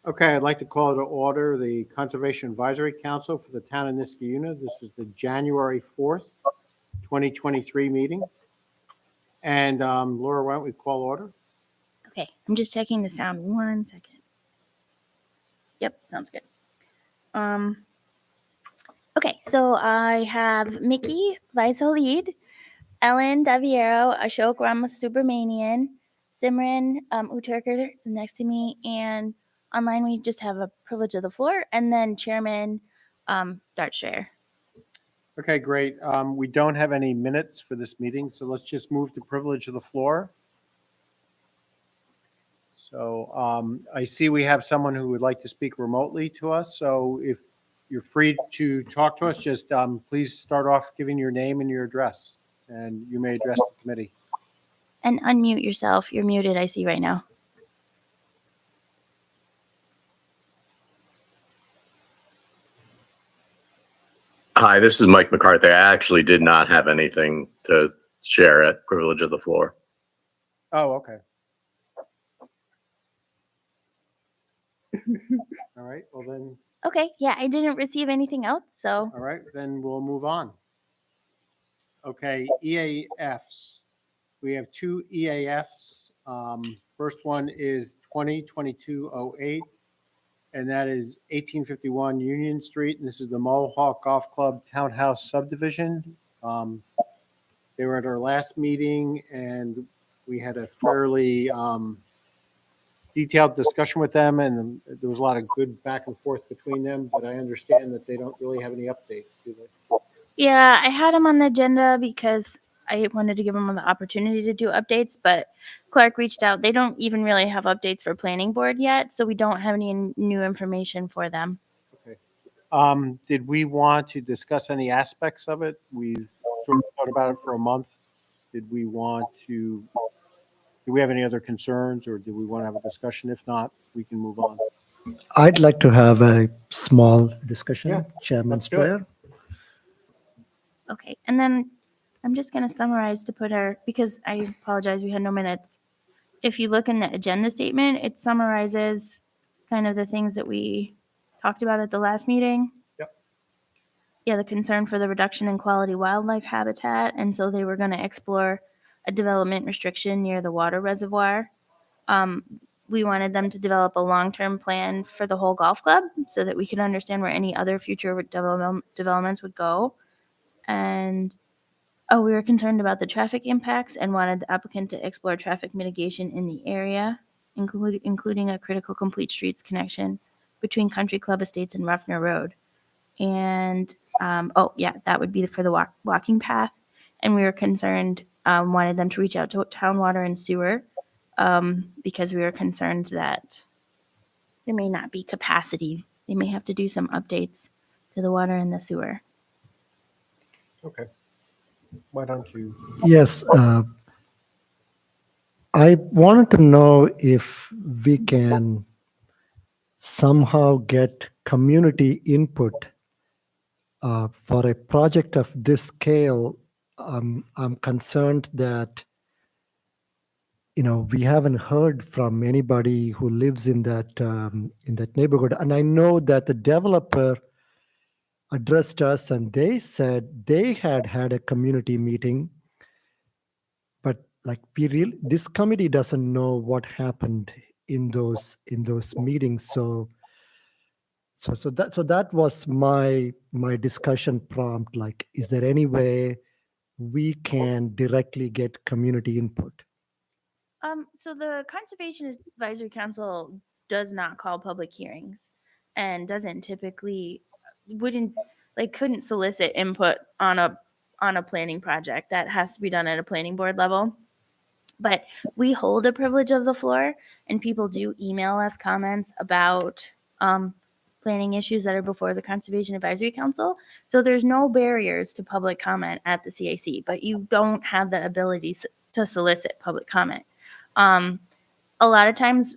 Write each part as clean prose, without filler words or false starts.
Okay, I'd like to call to order the Conservation Advisory Council for the town of Niskayuna. This is the January 4th, 2023 meeting. And Laura, why don't we call order? Okay, I'm just checking the sound. 1 second. Yep, sounds good. Okay, so I have Mickey, Vice Lead, Ellen Daviero, Ashok Ramasubramanian, Simran Uturkar next to me, and online we just have a privilege of the floor, and then Chairman Dartshire. Okay, great. We don't have any minutes for this meeting, so let's just move to privilege of the floor. So I see we have someone who would like to speak remotely to us. So if you're free to talk to us, just please start off giving your name and your address, and you may address the committee. And unmute yourself. You're muted, I see right now. Hi, this is Mike McCarthy. I actually did not have anything to share at privilege of the floor. Oh, okay. All right, well then. Okay, yeah, I didn't receive anything else, so. All right, then we'll move on. Okay, EAFs. We have two EAFs. First one is 2022-08, and that is 1851 Union Street, and this is the Mohawk Golf Club Townhouse Subdivision. They were at our last meeting, and we had a fairly detailed discussion with them, and there was a lot of good back and forth between them, but I understand that they don't really have any updates, do they? Yeah, I had them on the agenda because I wanted to give them the opportunity to do updates, but Clark reached out. They don't even really have updates for planning board yet, so we don't have any new information for them. Okay. Did we want to discuss any aspects of it? We've sort of thought about it for a month. Do we have any other concerns, or do we want to have a discussion? If not, we can move on. I'd like to have a small discussion, Yeah, Chairman's let's do it. prayer. Okay, and then I'm just going to summarize to put because I apologize, we had no minutes. If you look in the agenda statement, it summarizes kind of the things that we talked about at the last meeting. Yep. Yeah, the concern for the reduction in quality wildlife habitat, and so they were going to explore a development restriction near the water reservoir. We wanted them to develop a long-term plan for the whole golf club so that we could understand where any other future developments would go. And we were concerned about the traffic impacts and wanted the applicant to explore traffic mitigation in the area, including a critical complete streets connection between Country Club Estates and Ruffner Road. And, that would be for the walking path. And we were concerned, wanted them to reach out to town water and sewer because we were concerned that there may not be capacity. They may have to do some updates to the water and the sewer. Okay. Why don't you? Yes, I wanted to know if we can somehow get community input for a project of this scale. I'm concerned that, we haven't heard from anybody who lives in that neighborhood. And I know that the developer addressed us and they said they had a community meeting, but this committee doesn't know what happened in those meetings. So that was my discussion prompt. Like, is there any way we can directly get community input? So the Conservation Advisory Council does not call public hearings and doesn't typically couldn't solicit input on a planning project. That has to be done at a planning board level. But we hold a privilege of the floor, and people do email us comments about planning issues that are before the Conservation Advisory Council. So there's no barriers to public comment at the CAC, but you don't have the ability to solicit public comment. A lot of times,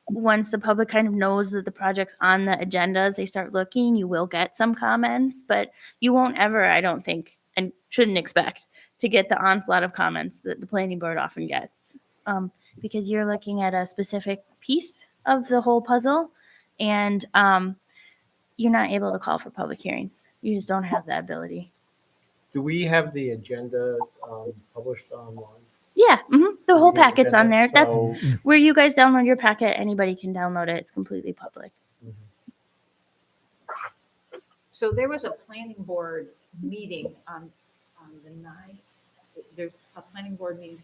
once the public kind of knows that the project's on the agendas, they start looking, you will get some comments, but you won't ever, I don't think, and shouldn't expect to get the onslaught of comments that the planning board often gets, because you're looking at a specific piece of the whole puzzle, And you're not able to call for public hearings. You just don't have that ability. Do we have the agenda published online? Yeah, the whole We have packet's on there. agenda, That's so- where you guys download your packet. Anybody can download it. It's completely public. So there was a planning board meeting on the 9th. There's a planning board meeting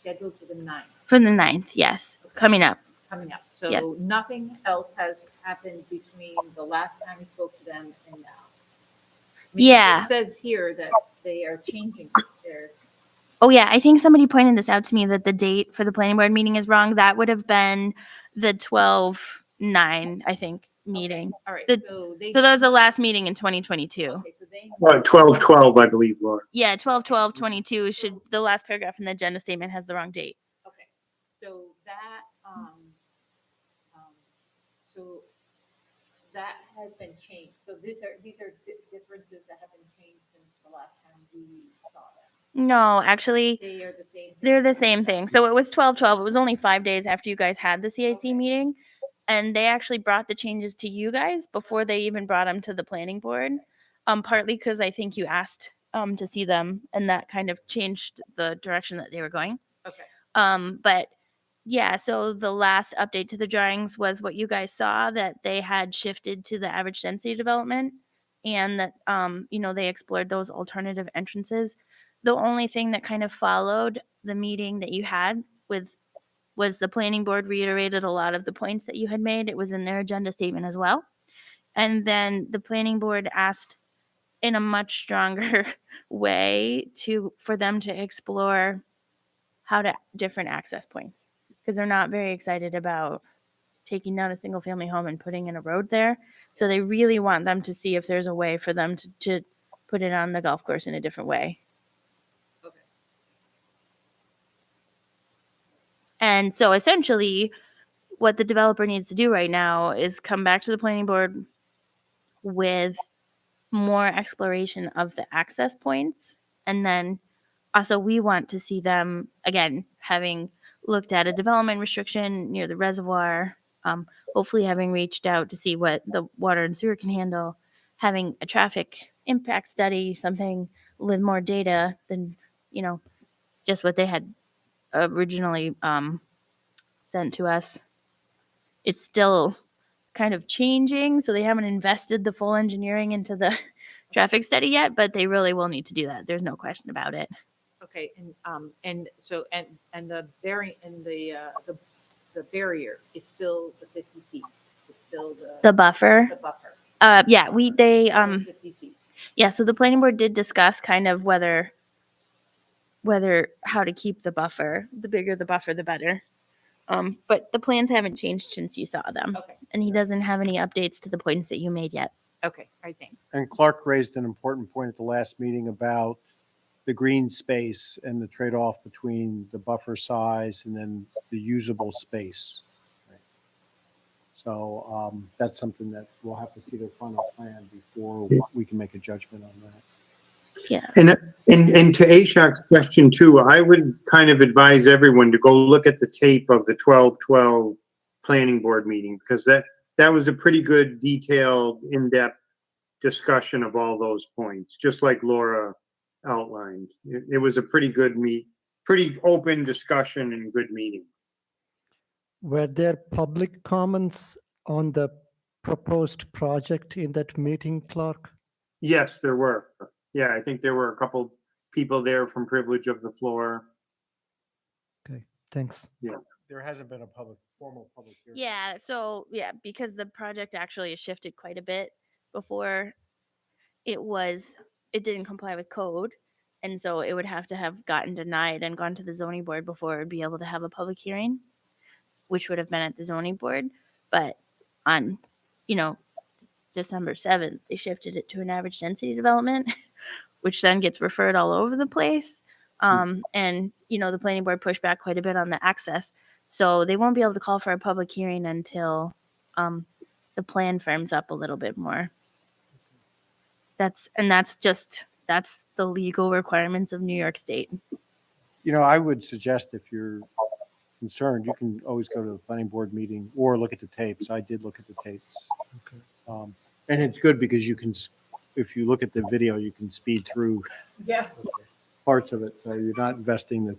scheduled for the 9th For the 9th, yes, coming up. coming up. Yes. So nothing else has happened between the last time we spoke to them and now. I mean, Yeah. It says here that they are changing their, Oh, yeah, I think somebody pointed this out to me that the date for the planning board meeting is wrong. That would have been the 12/9, I think, meeting. all right, The- so they. So that was the last meeting in 2022. Okay, so they. 12/12, I believe, Laura. Yeah, 12/12/22 should, the last paragraph in the agenda statement has the wrong date. Okay, so that, so that has been changed. So these are differences that have been changed since the last time we saw them. No, actually, They are the same. they're the same thing. So it was 12/12. It was only 5 days after you guys had the CIC Okay. meeting. And they actually brought the changes to you guys before they even brought them to the planning board. Partly because I think you asked to see them, and that kind of changed the direction that they were going. Okay, But yeah, so the last update to the drawings was what you guys saw, that they had shifted to the average density development, and that they explored those alternative entrances. The only thing that kind of followed the meeting that you had was the planning board reiterated a lot of the points that you had made. It was in their agenda statement as well. And then the planning board asked in a much stronger way for them to explore different access points, because they're not very excited about taking down a single family home and putting in a road there. So they really want them to see if there's a way for them to put it on the golf course in a different way. okay. And so essentially, what the developer needs to do right now is come back to the planning board with more exploration of the access points. And then also we want to see them, again, having looked at a development restriction near the reservoir, hopefully having reached out to see what the water and sewer can handle, having a traffic impact study, something with more data than, just what they had originally sent to us. It's still kind of changing, so they haven't invested the full engineering into the traffic study yet, but they really will need to do that. There's no question about it. Okay, and so, and the the barrier is still the 50 feet. It's still The buffer. the buffer. Yeah, 50 feet. yeah, so the planning board did discuss kind of whether how to keep the buffer. The bigger the buffer, the better. But the plans haven't changed since you saw them. Okay, And he doesn't have any updates to the points that you made yet. okay, all right, thanks. And Clark raised an important point at the last meeting about the green space and the trade-off between the buffer size and then the usable space. So that's something that we'll have to see their final plan before we can make a judgment on that. Yeah. And to Ashok's question too, I would kind of advise everyone to go look at the tape of the 12/12 planning board meeting, because that was a pretty good detailed, in-depth discussion of all those points, just like Laura outlined. It was a pretty good pretty open discussion and good meeting. Were there public comments on the proposed project in that meeting, Clark? Yes, there were. Yeah, I think there were a couple people there from privilege of the floor. Okay, thanks. There hasn't been a formal public hearing. Yeah, so yeah, because the project actually has shifted quite a bit. Before it didn't comply with code, and so it would have to have gotten denied and gone to the zoning board before it would be able to have a public hearing, which would have been at the zoning board. But on, December 7th, they shifted it to an average density development, which then gets referred all over the place. And, the planning board pushed back quite a bit on the access. So they won't be able to call for a public hearing until the plan firms up a little bit more. That's the legal requirements of New York State. I would suggest if you're concerned, you can always go to the planning board meeting or look at the tapes. I did look at the tapes. And it's good because you can, if you look at the video, you can speed through Yeah. parts of it. So you're not investing the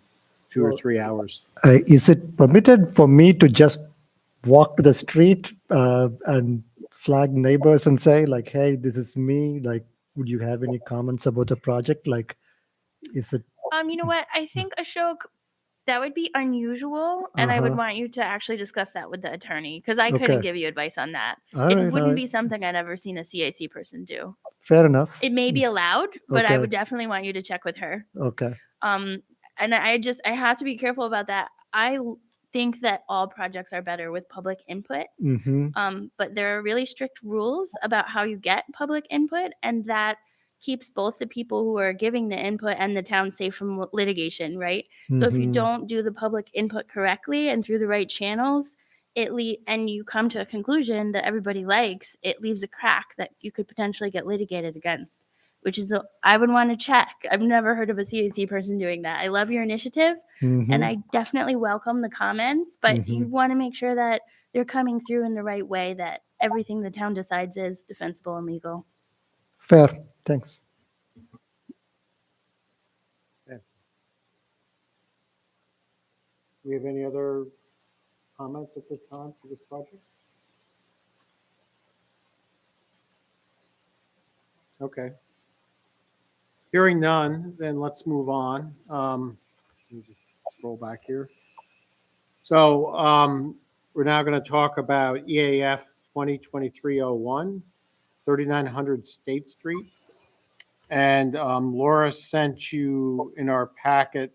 2 or 3 hours. Is it permitted for me to just walk to the street and flag neighbors and say like, hey, this is me? Like, would you have any comments about the project? Like, is it? You know what? I think Ashok, that would be unusual, and I would Uh-huh. want you to actually discuss that with the attorney because I Okay. couldn't give you advice on that. All It right, all wouldn't right. be something I'd ever seen a CAC person do. Fair enough. It may be allowed, but I Okay. would definitely want you to check with her. Okay. And I have to be careful about that. Think that all projects are better with public input. Mm-hmm. But there are really strict rules about how you get public input, and that keeps both the people who are giving the input and the town safe from litigation, right? So if you Mhm. don't do the public input correctly and through the right channels, and you come to a conclusion that everybody likes, it leaves a crack that you could potentially get litigated against, which is I would want to check. I've never heard of a CAC person doing that. I love your initiative, and Mhm. I definitely welcome the comments, but you Mhm. want to make sure that they're coming through in the right way, that everything the town decides is defensible and legal. Fair. Thanks. Do we have any other comments at this time for this project? Okay. Hearing none, then let's move on. Let me just scroll back here. So we're now going to talk about EAF 2023-01, 3900 State Street. And Laura sent you in our packet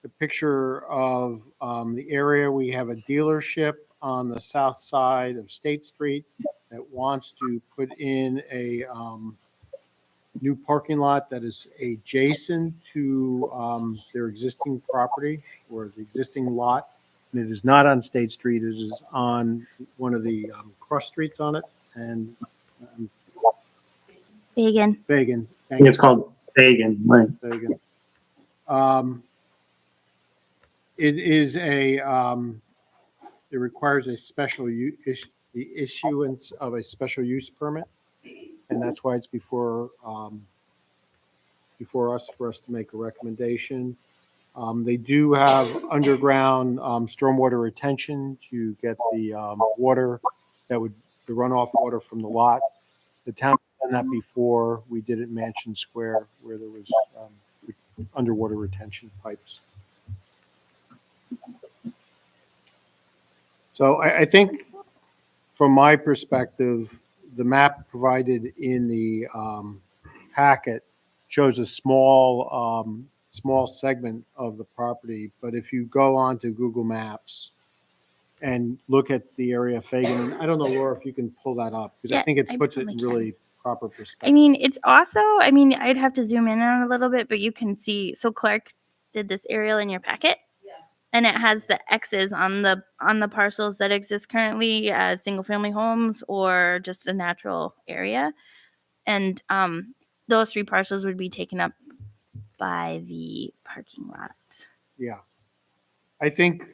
the picture of the area. We have a dealership on the south side of State Street that wants to put in a new parking lot that is adjacent to their existing property or the existing lot. And it is not on State Street. It is on one of the cross streets on it. And Fagan. Fagan. I think it's called Fagan, right? Fagan. It is it requires a special the issuance of a special use permit, and that's why it's before us for us to make a recommendation. They do have underground stormwater retention to get the water the runoff water from the lot. The town has done that before. We did it in Mansion Square where there was underwater retention pipes. So I think from my perspective, the map provided in the packet shows a small segment of the property. But if you go onto Google Maps and look at the area of Fagan, I don't know, Laura, if you can pull that up, because I Yeah, think it I puts it in probably really proper I perspective. mean, it's also, I'd have to zoom in on it a little bit, but you can see, so Clark did this aerial in your packet. And it has the X's on the parcels that exist currently as single family homes or just a natural area. And those 3 parcels would be taken up by the parking lot. Yeah. I think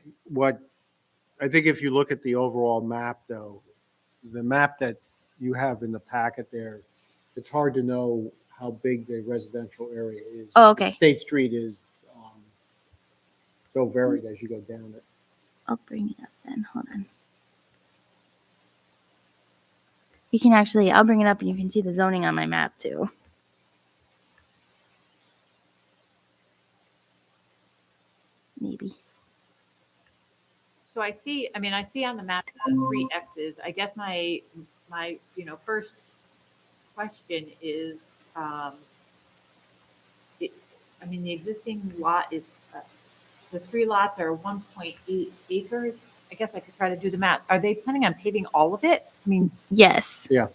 if you look at the overall map, though, the map that you have in the packet there, it's hard to know how big the residential area is. Oh, okay. State Street is so varied as you go down it. I'll bring it up then. Hold on. You can I'll bring it up and you can see the zoning on my map too. Maybe. So I see on the map the 3 X's. I guess my first question is, the existing lot is, the 3 lots are 1.8 acres. I guess I could try to do the math. Are they planning on paving all of it? Yes. Yeah.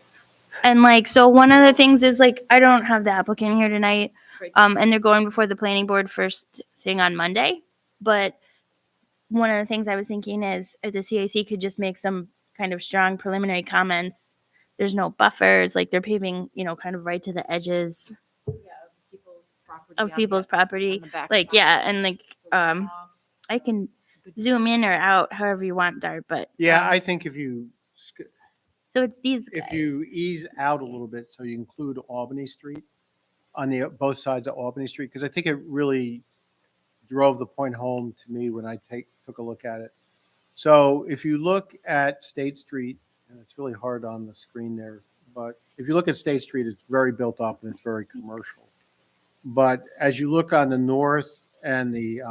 And so one of the things is I don't have the applicant here tonight. Right. And they're going before the planning board first thing on Monday. But one of the things I was thinking is if the CAC could just make some kind of strong preliminary comments. There's no buffers, they're paving, kind of right to the edges Of people's property. of people's property. on the back I can, Good zoom in or out however you want, Dart, but. Yeah, I think if you, So it's these if guys. you ease out a little bit, so you include Albany Street on the, both sides of Albany Street, because I think it really drove the point home to me when I took a look at it. So if you look at State Street, and it's really hard on the screen there, but if you look at State Street, it's very built up and it's very commercial. But as you look on the north and the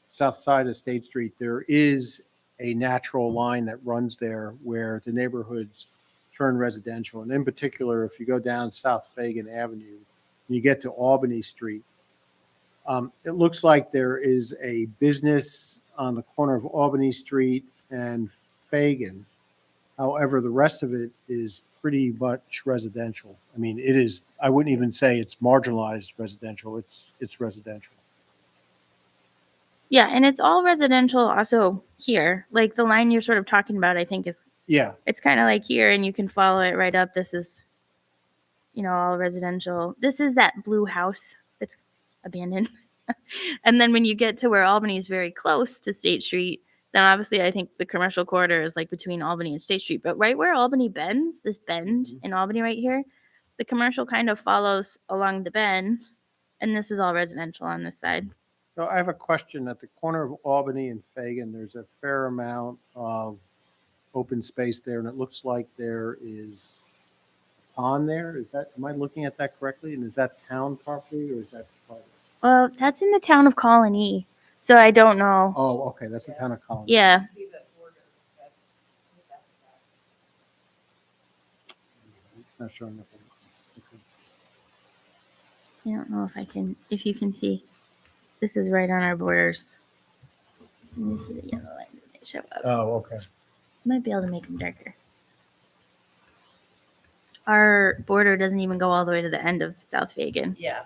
south side of State Street, there is a natural line that runs there where the neighborhoods turn residential. And in particular, if you go down South Fagan Avenue, and you get to Albany Street, it looks like there is a business on the corner of Albany Street and Fagan. However, the rest of it is pretty much residential. I mean, it is, I wouldn't even say it's marginalized residential. It's residential. Yeah, and it's all residential also here. Like the line you're sort of talking about, I think is, Yeah. it's kind of like here and you can follow it right up. This is, all residential. This is that blue house that's abandoned. And then when you get to where Albany is very close to State Street, then obviously I think the commercial corridor is like between Albany and State Street. But right where Albany bends, this bend in Albany right here, the commercial kind of follows along the bend. And this is all residential on this side. So I have a question. At the corner of Albany and Fagan, there's a fair amount of open space there, and it looks like there is a pond there. Is that, am I looking at that correctly? And is that town property or is that private? Well, that's in the town of Colony. So I don't know. Oh, okay, that's the town of Collins. Yeah. See the border, that's. It's not showing up. Okay. I don't know if you can see. This is right on our borders. This is the yellow line when they show up. Oh, okay. Might be able to make them darker. Our border doesn't even go all the way to the end of South Fagan. Yeah.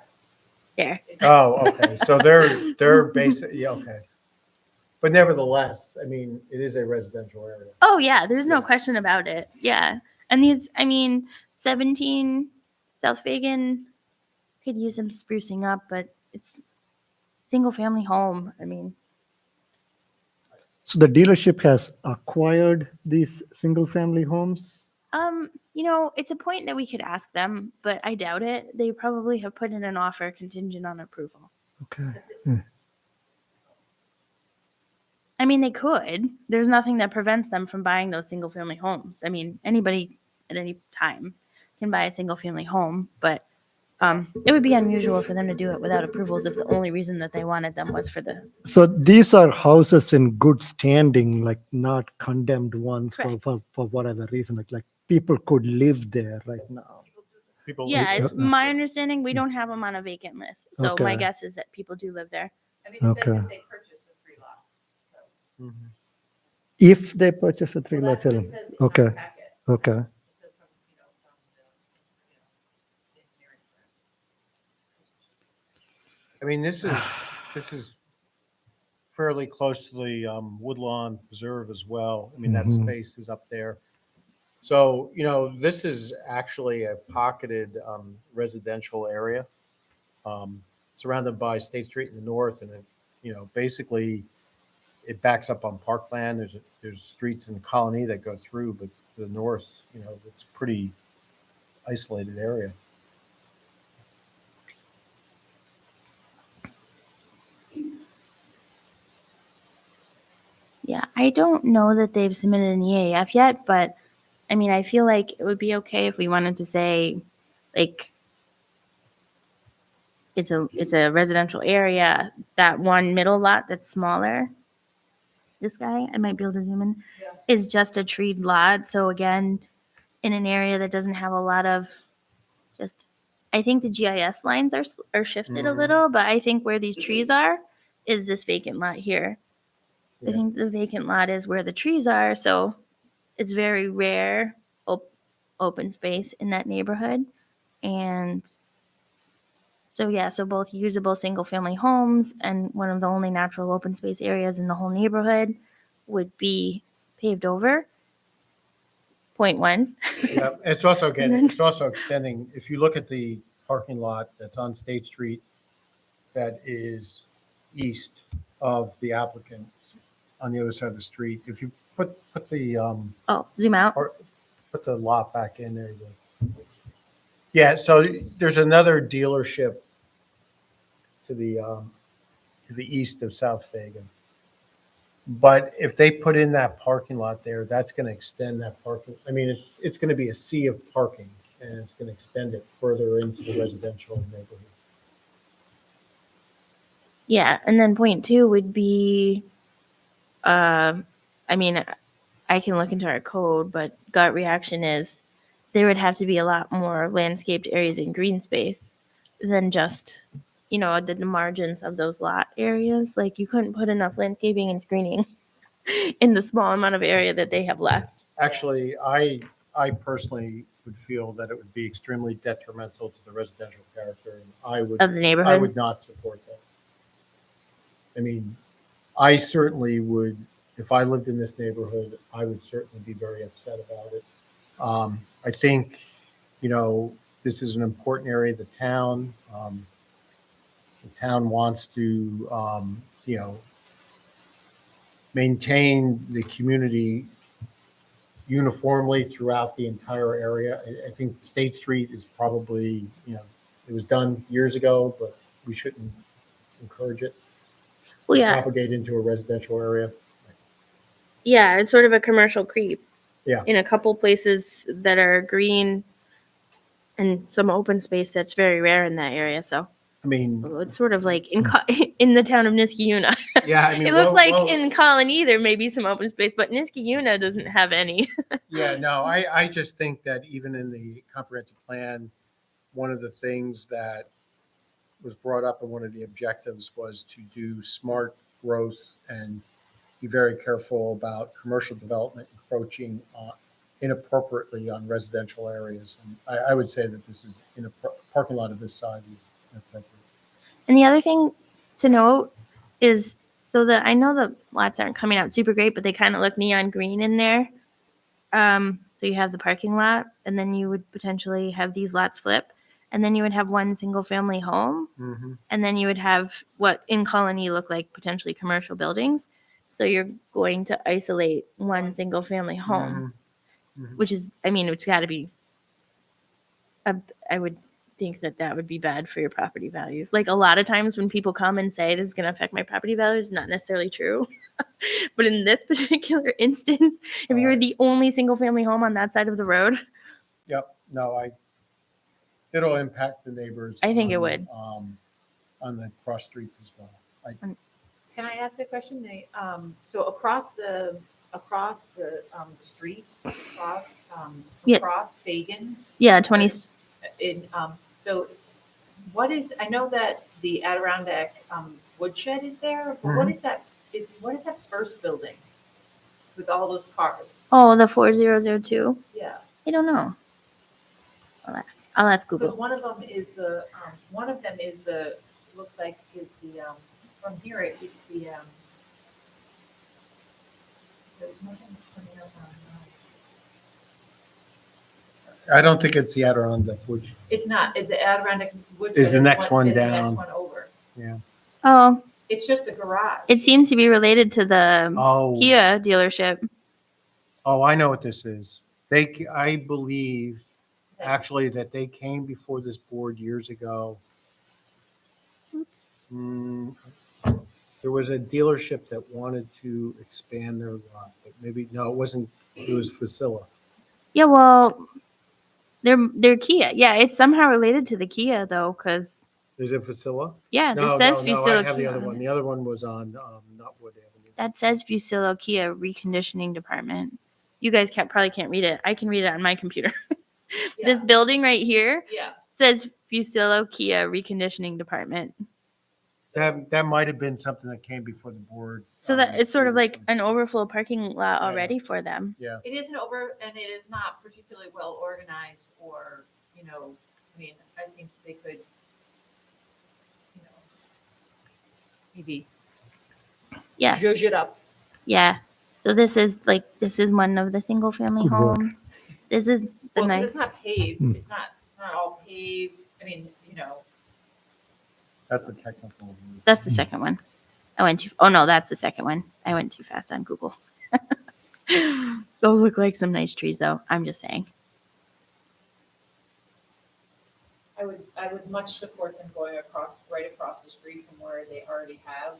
There. Oh, okay. So they're basic, yeah, okay. But nevertheless, I mean, it is a residential area. Oh yeah, there's no Yeah. question about it. Yeah. And these, 17 South Fagan could use some sprucing up, but it's single family home. So the dealership has acquired these single family homes? It's a point that we could ask them, but I doubt it. They probably have put in an offer contingent on approval. Okay. They could. There's nothing that prevents them from buying those single family homes. Anybody at any time can buy a single family home, but it would be unusual for them to do it without approvals if the only reason that they wanted them was for the. So these are houses in good standing, like not condemned ones Correct. for whatever reason, like people could live there right now. People. Yeah, it's my understanding we don't have them on a vacant list. So my Okay. guess is that people do live there. It says Okay. that they purchased the 3 lots. So. Mhm. If they purchase a three Well, lot that's what element. it says in my Okay, packet. okay. It says from the engineering firm. This is fairly close to the Woodlawn Preserve as well. That Mhm. space is up there. So, this is actually a pocketed residential area surrounded by State Street in the north. And, basically it backs up on Parkland. There's streets in Colony that go through, but to the north, it's a pretty isolated area. Yeah, I don't know that they've submitted an EAF yet, but I feel like it would be okay if we wanted to say, like, it's a residential area. That one middle lot that's smaller, this guy, I might be able to zoom in, Yeah. is just a treed lot. So again, in an area that doesn't have a lot of I think the GIS lines are shifted a Mhm. little, but I think where these trees are is this vacant lot here. I Yeah. think the vacant lot is where the trees are, so it's very rare open space in that neighborhood. And so both usable single family homes and one of the only natural open space areas in the whole neighborhood would be paved over. Point one. Yeah, it's also extending, if you look at the parking lot that's on State Street, that is east of the applicant's on the other side of the street. If you put the, Oh, zoom out. put the lot back in there. Yeah, so there's another dealership to the east of South Fagan. But if they put in that parking lot there, that's going to extend that parking. I mean, it's going to be a sea of parking, and it's going to extend it further into the residential neighborhood. Yeah, and then point two would be, I mean, I can look into our code, but gut reaction is there would have to be a lot more landscaped areas in green space than just, the margins of those lot areas. Like you couldn't put enough landscaping and screening in the small amount of area that they have left. Actually, I personally would feel that it would be extremely detrimental to the residential character, and Of the neighborhood? I would not support that. I mean, I certainly would, if I lived in this neighborhood, I would certainly be very upset about it. I think, this is an important area of the town. The town wants to, maintain the community uniformly throughout the entire area. I think State Street is probably, it was done years ago, but we shouldn't encourage it. Well, yeah, Propagate into a residential area. yeah, it's sort of a commercial creep. Yeah. In a couple places that are green and some open space that's very rare in that area. So I mean, it's sort of like in the town of Niskayuna. yeah, I mean, It looks well- like well- in Colony there may be some open space, but Niskayuna doesn't have any. Yeah, no, I just think that even in the comprehensive plan, one of the things that was brought up in one of the objectives was to do smart growth and be very careful about commercial development encroaching inappropriately on residential areas. And I would say that this is, in a parking lot of this size is inappropriate. And the other thing to note is, so that I know the lots aren't coming out super great, but they kind of look neon green in there. So you have the parking lot, and then you would potentially have these lots flip, and then you would have one single family home, Mm-hmm. and then you would have what in Colony look like potentially commercial buildings. So you're going to isolate one single family home, Mhm. which is, I mean, it's got to be. I would think that would be bad for your property values. Like a lot of times when people come and say this is going to affect my property values, not necessarily true. But in this particular instance, if you were the only single family home on that side of the road, Yep, no, it'll impact the neighbors. I think it would. On the cross streets as well. Can I ask a question? So across the street, Yeah. across Fagan, yeah, 20. so what is, I know that the Adirondack woodshed is there, but what is that first building with all those cars? Oh, the 4002. Yeah, I don't know. I'll ask because Google. one of them is looks like is the, from here, it's the, there's nothing coming up on, I don't think it's the Adirondack Woods. it's not, the Adirondack woodshed. Is the next one is the down. next one over. Oh, It's just the garage. it seems to be related to the Oh, Kia dealership. oh, I know what this is. I believe actually that they came before this board years ago. There was a dealership that wanted to expand their lot, but maybe, no, it wasn't, it was Fuccillo. Yeah, well, they're Kia. Yeah, it's somehow related to the Kia though, because Is it Fuccillo? yeah, No, this says no, Fuccillo I have the Kia. other on one. it. The other one was on Nutwood Avenue. That says Fuccillo Kia reconditioning department. You guys probably can't read it. I can read it on my computer. This Yeah. building right here Yeah, says Fuccillo Kia reconditioning department. That might have been something that came before the board. So that it's sort of like previously. an overflow parking lot Yeah. already for them. Yeah, it isn't over, and it is not particularly well organized, or, I mean, I think they could, maybe Yes. zhuzh it up. Yeah. So this is one of the single family Good work. homes. This is the Well, 'cause nice. it's not paved, Mm. it's not all paved, I mean, that's the technical. That's the second one. I went to. Oh no, that's the second one. I went too fast on Google. Those look like some nice trees, though. I'm just saying. I would much support them going right across the street from where they already have,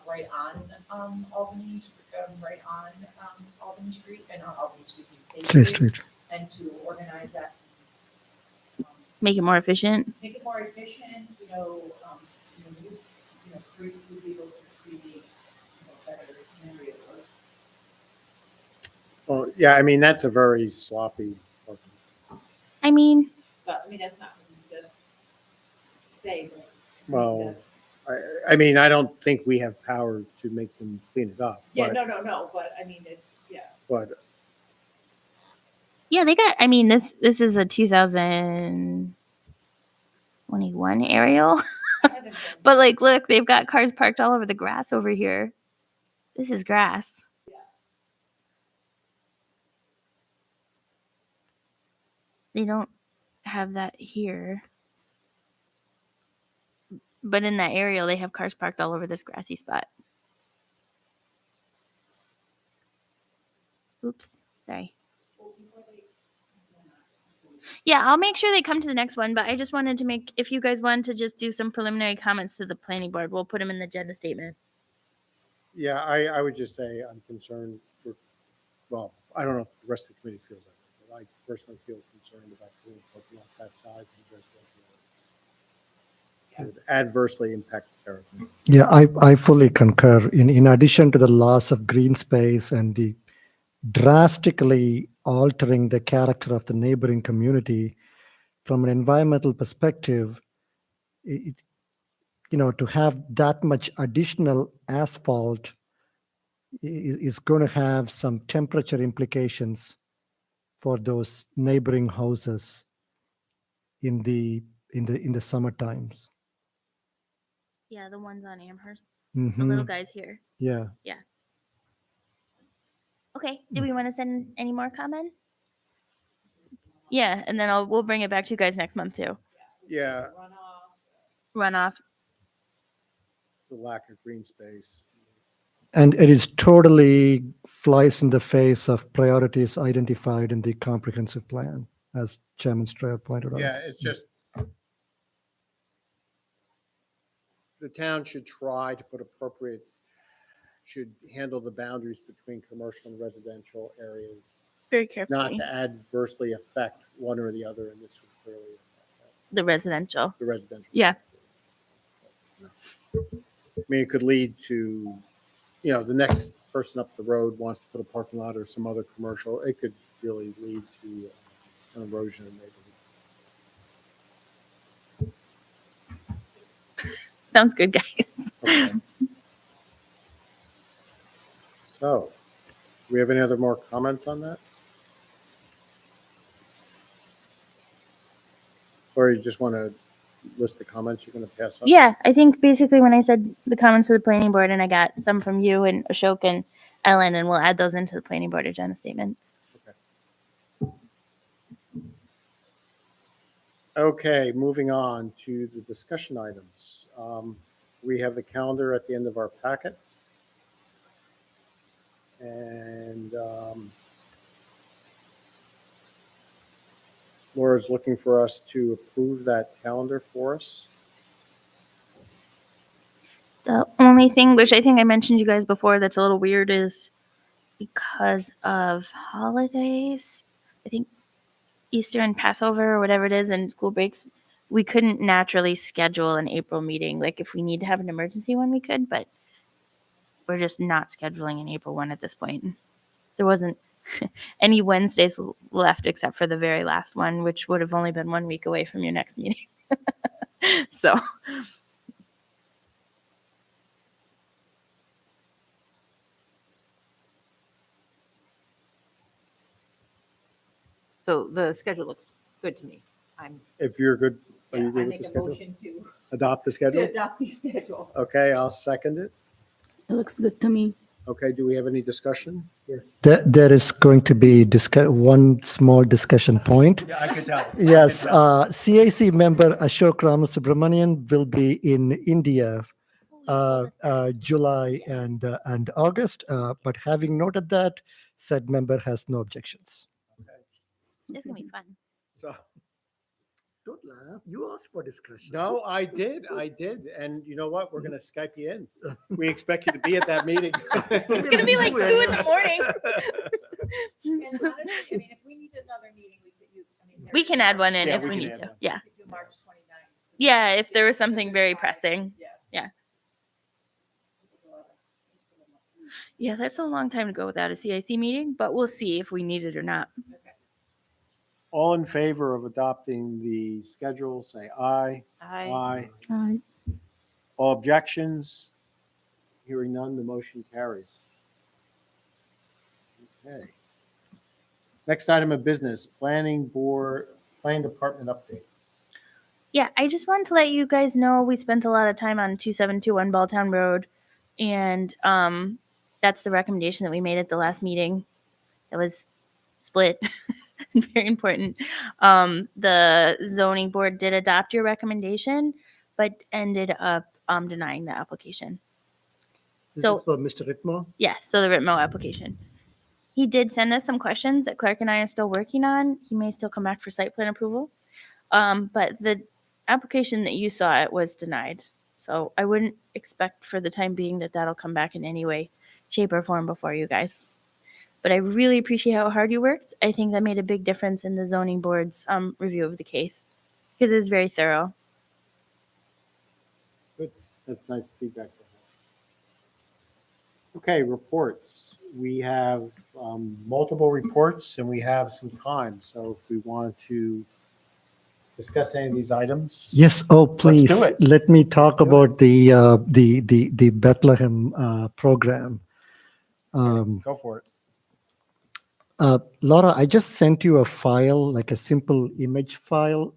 right on Albany, Albany Street, and not Albany Street, State State Street. and to organize that. Make it more efficient. Make it more efficient, create able to create, better area. Well, yeah, I mean, that's a very sloppy. I mean, But, that's not easy to say, but. Well, I mean, I don't think we have power to make them clean it up. Yeah, but- no, but it's, yeah. But yeah, they got. I mean, this is a 2021 Ariel, but like, look, they've got cars parked all over the grass over here. This is grass. They don't have that here. But in that Ariel, they have cars parked all over this grassy spot. Oops, sorry. Yeah, I'll make sure they come to the next one, but I just wanted to if you guys want to just do some preliminary comments to the planning board, we'll put them in the agenda statement. yeah, I would just say I'm concerned with, well, I don't know if the rest of the committee feels that way, but I personally feel concerned about doing something like that size and just it would adversely impact the character. Yeah, I fully concur. In addition to the loss of green space and the drastically altering the character of the neighboring community, from an environmental perspective, to have that much additional asphalt is going to have some temperature implications for those neighboring houses in the summer times. Yeah, the ones on Amherst. The Mhm. little guys here. Yeah. Okay, do we want to send any more comment? Yeah, and then we'll bring it back to you guys next month too. Yeah, Runoff. the lack of green space. And it is totally flies in the face of priorities identified in the comprehensive plan, as Chairman Strayer pointed out. Yeah, it's just, the town should try to put should handle the boundaries between commercial and residential areas, Very not carefully. to adversely affect one or the other, and this would clearly affect The residential. the residential. Yeah. I mean, it could lead to, the next person up the road wants to put a parking lot or some other commercial. It could really lead to an erosion in the neighborhood. Sounds good, guys. Okay. So, do we have any other more comments on that? Or you just want to list the comments you're going to pass up? Yeah, I think basically when I said the comments to the planning board, and I got some from you and Ashok and Ellen, and we'll add those into the planning board agenda statement. Okay, moving on to the discussion items. We have the calendar at the end of our packet. And Laura's looking for us to approve that calendar for us. The only thing, which I think I mentioned you guys before, that's a little weird is because of holidays, I think Easter and Passover or whatever it is and school breaks, we couldn't naturally schedule an April meeting. Like if we need to have an emergency one, we could, but we're just not scheduling an April one at this point. There wasn't any Wednesdays left except for the very last one, which would have only been 1 week away from your next meeting. So the schedule looks good to me. If you're good, are you I good with make the a schedule? motion to Adopt the schedule? adopt the schedule. Okay, I'll second it. It looks good to me. Okay, do we have any discussion? There is going to be one small discussion point. Yeah, I could tell. Yes, CAC member Ashok Ramasubramanian will be in India July and August. But having noted that, said member has no objections. It's gonna be fun. So, Don't laugh. You asked for discussion. no, I did. And you know what? We're going to Skype you in. We expect you to be at that meeting. It's gonna be like 2 a.m. And honestly, I mean, if we need another meeting, we could use, I mean. We can add one in Yeah, if we we can need add to. one. Yeah. We could do March 29th. Yeah, if there was something very pressing. Yeah. Yeah, that's a long time to go without a CIC meeting, but we'll see if we need it or not. All in favor of adopting the schedule, say aye. Aye. Aye. All objections? Hearing none, the motion carries. Okay. Next item of business, planning department updates. Yeah, I just wanted to let you guys know we spent a lot of time on 2721 Balltown Road, and that's the recommendation that we made at the last meeting. It was split. Very important. The zoning board did adopt your recommendation, but ended up denying the application. This So- is for Mr. Ritmo. Yes, so the Ritmo application. He did send us some questions that Clark and I are still working on. He may still come back for site plan approval. But the application that you saw, it was denied. So I wouldn't expect for the time being that that'll come back in any way, shape, or form before you guys. But I really appreciate how hard you worked. I think that made a big difference in the zoning board's review of the case because it was very thorough. Good. That's nice feedback. Okay, reports. We have multiple reports and we have some time. So if we want to discuss any of these items. Yes. Oh, please. do it. Let me talk do about the Bethlehem program. Go for it. Laura, I just sent you a file, like a simple image file.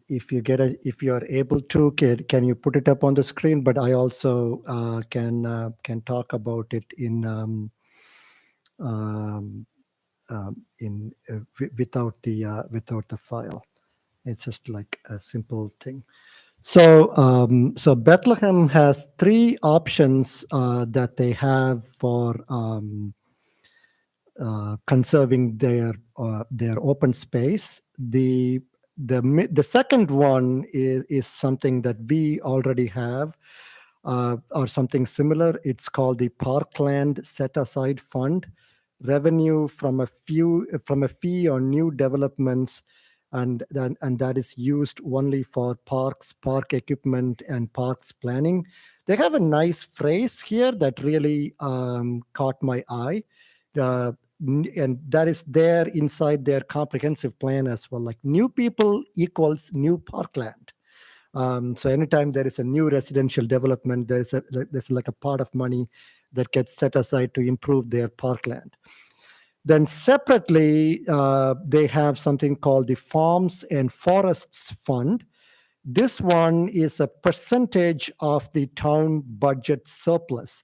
If you are able to, can you put it up on the screen? But I also can talk about it without the file. It's just like a simple thing. So Bethlehem has 3 options that they have for conserving their open space. The second one is something that we already have, or something similar. It's called the Parkland Set Aside Fund. Revenue from a fee on new developments, and that is used only for parks, park equipment, and parks planning. They have a nice phrase here that really caught my eye. And that is there inside their comprehensive plan as well. Like new people equals new parkland. So anytime there is a new residential development, there's like a pot of money that gets set aside to improve their parkland. Then separately, they have something called the Farms and Forests Fund. This one is a percentage of the town budget surplus.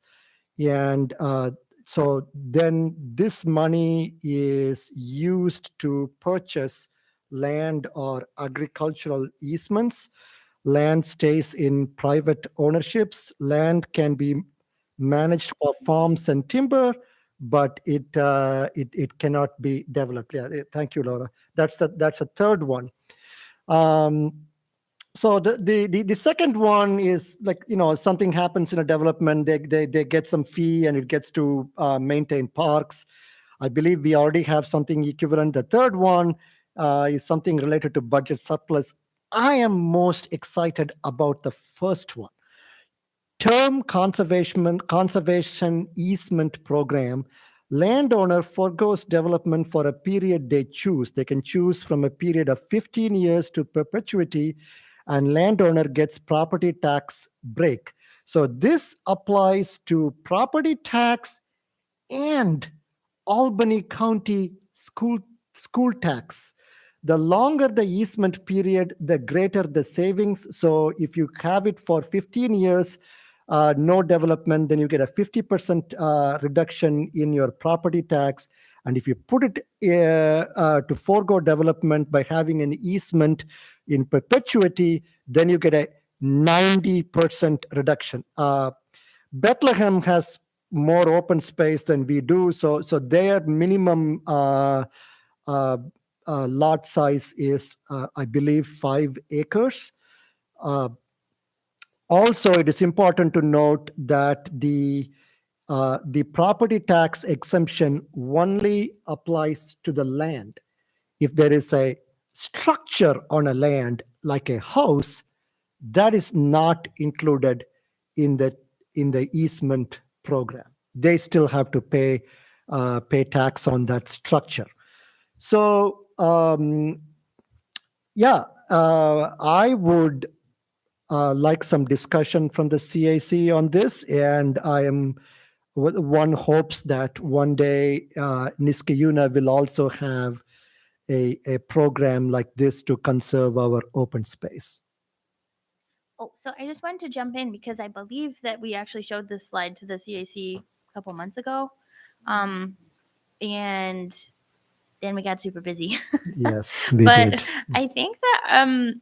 And so then this money is used to purchase land or agricultural easements. Land stays in private ownerships. Land can be managed for farms and timber, but it cannot be developed. Yeah, thank you, Laura. That's a third one. So the second one is like, something happens in a development, they get some fee and it gets to maintain parks. I believe we already have something equivalent. The third one is something related to budget surplus. I am most excited about the first one. Term conservation easement program. Landowner forgoes development for a period they choose. They can choose from a period of 15 years to perpetuity, and landowner gets property tax break. So this applies to property tax and Albany County school tax. The longer the easement period, the greater the savings. So if you have it for 15 years, no development, then you get a 50% reduction in your property tax. And if you put it to forego development by having an easement in perpetuity, then you get a 90% reduction. Bethlehem has more open space than we do, so their minimum lot size is, I believe, 5 acres. Also, it is important to note that the property tax exemption only applies to the land. If there is a structure on a land like a house, that is not included in the easement program. They still have to pay tax on that structure. So I would like some discussion from the CAC on this, and one hopes that one day Niskayuna will also have a program like this to conserve our open space. Oh, so I just wanted to jump in because I believe that we actually showed this slide to the CAC a couple months ago. And then we got super busy. Yes, we But did. I think that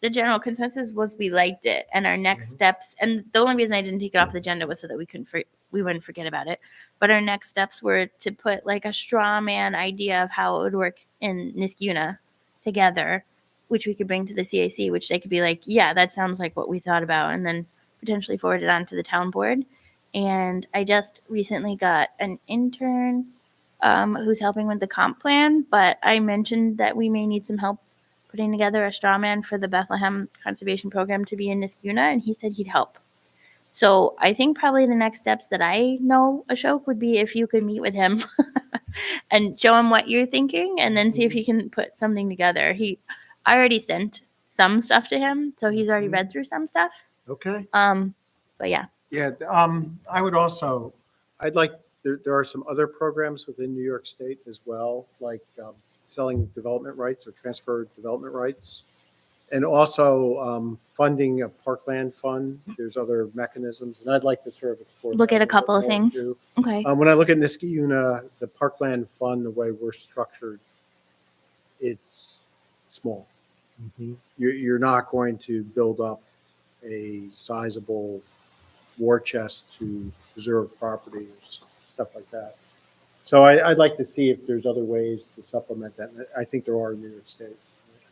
the general consensus was we liked it, and our next steps, and the only reason I didn't take it off the agenda was so that we wouldn't forget about it. But our next steps were to put like a straw man idea of how it would work in Niskayuna together, which we could bring to the CAC, which they could be like, yeah, that sounds like what we thought about, and then potentially forward it on to the town board. And I just recently got an intern who's helping with the comp plan, but I mentioned that we may need some help putting together a straw man for the Bethlehem Conservation Program to be in Niskayuna, and he said he'd help. So I think probably the next steps that I know, Ashok, would be if you could meet with him and show him what you're thinking, and then see if he can put something together. I already sent some stuff to him, so he's already read through some stuff. Okay. But yeah. Yeah, I would also, there are some other programs within New York State as well, like selling development rights or transfer development rights. And also funding a Parkland Fund. There's other mechanisms, and I'd like to sort of explore. Look that at a little couple bit of more, things. too. Okay. When I look at Niskayuna, the Parkland Fund, the way we're structured, it's small. You're not going to build up a sizable war chest to preserve property or stuff like that. So I'd like to see if there's other ways to supplement that. And I think there are in New York State.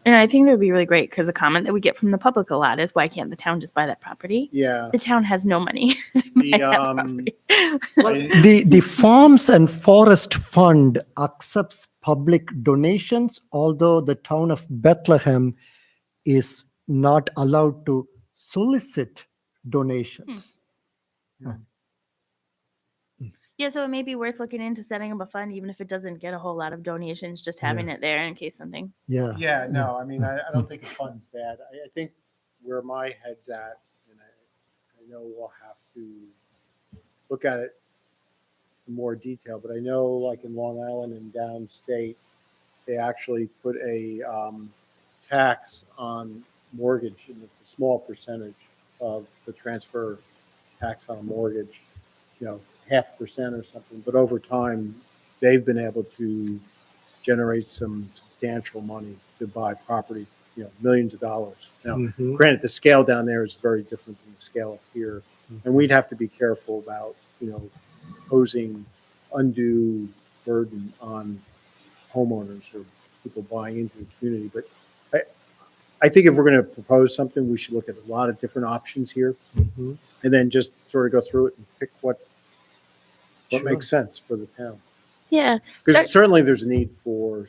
And I think that would be really great because a comment that we get from the public a lot is, why can't the town just buy that property? Yeah. The town has no money to buy that property. The Farms and Forest Fund accepts public donations, although the town of Bethlehem is not allowed to solicit donations. Yeah, so it may be worth looking into setting up a fund, even if it doesn't get a whole lot of donations, just having it there in case something. Yeah, no, I mean, I don't think a fund's bad. I think where my head's at, and I know we'll have to look at it in more detail, but I know like in Long Island and downstate, they actually put a tax on mortgage, and it's a small percentage of the transfer tax on a mortgage, 0.5% or something. But over time, they've been able to generate some substantial money to buy property, millions of dollars. Now, granted, the scale down there is very different than the scale up here, and we'd have to be careful about, posing undue burden on homeowners or people buying into the community. But I think if we're going to propose something, we should look at a lot of different options here, and then just sort of go through it and pick what makes sense for the town. Yeah. Because certainly there's a need for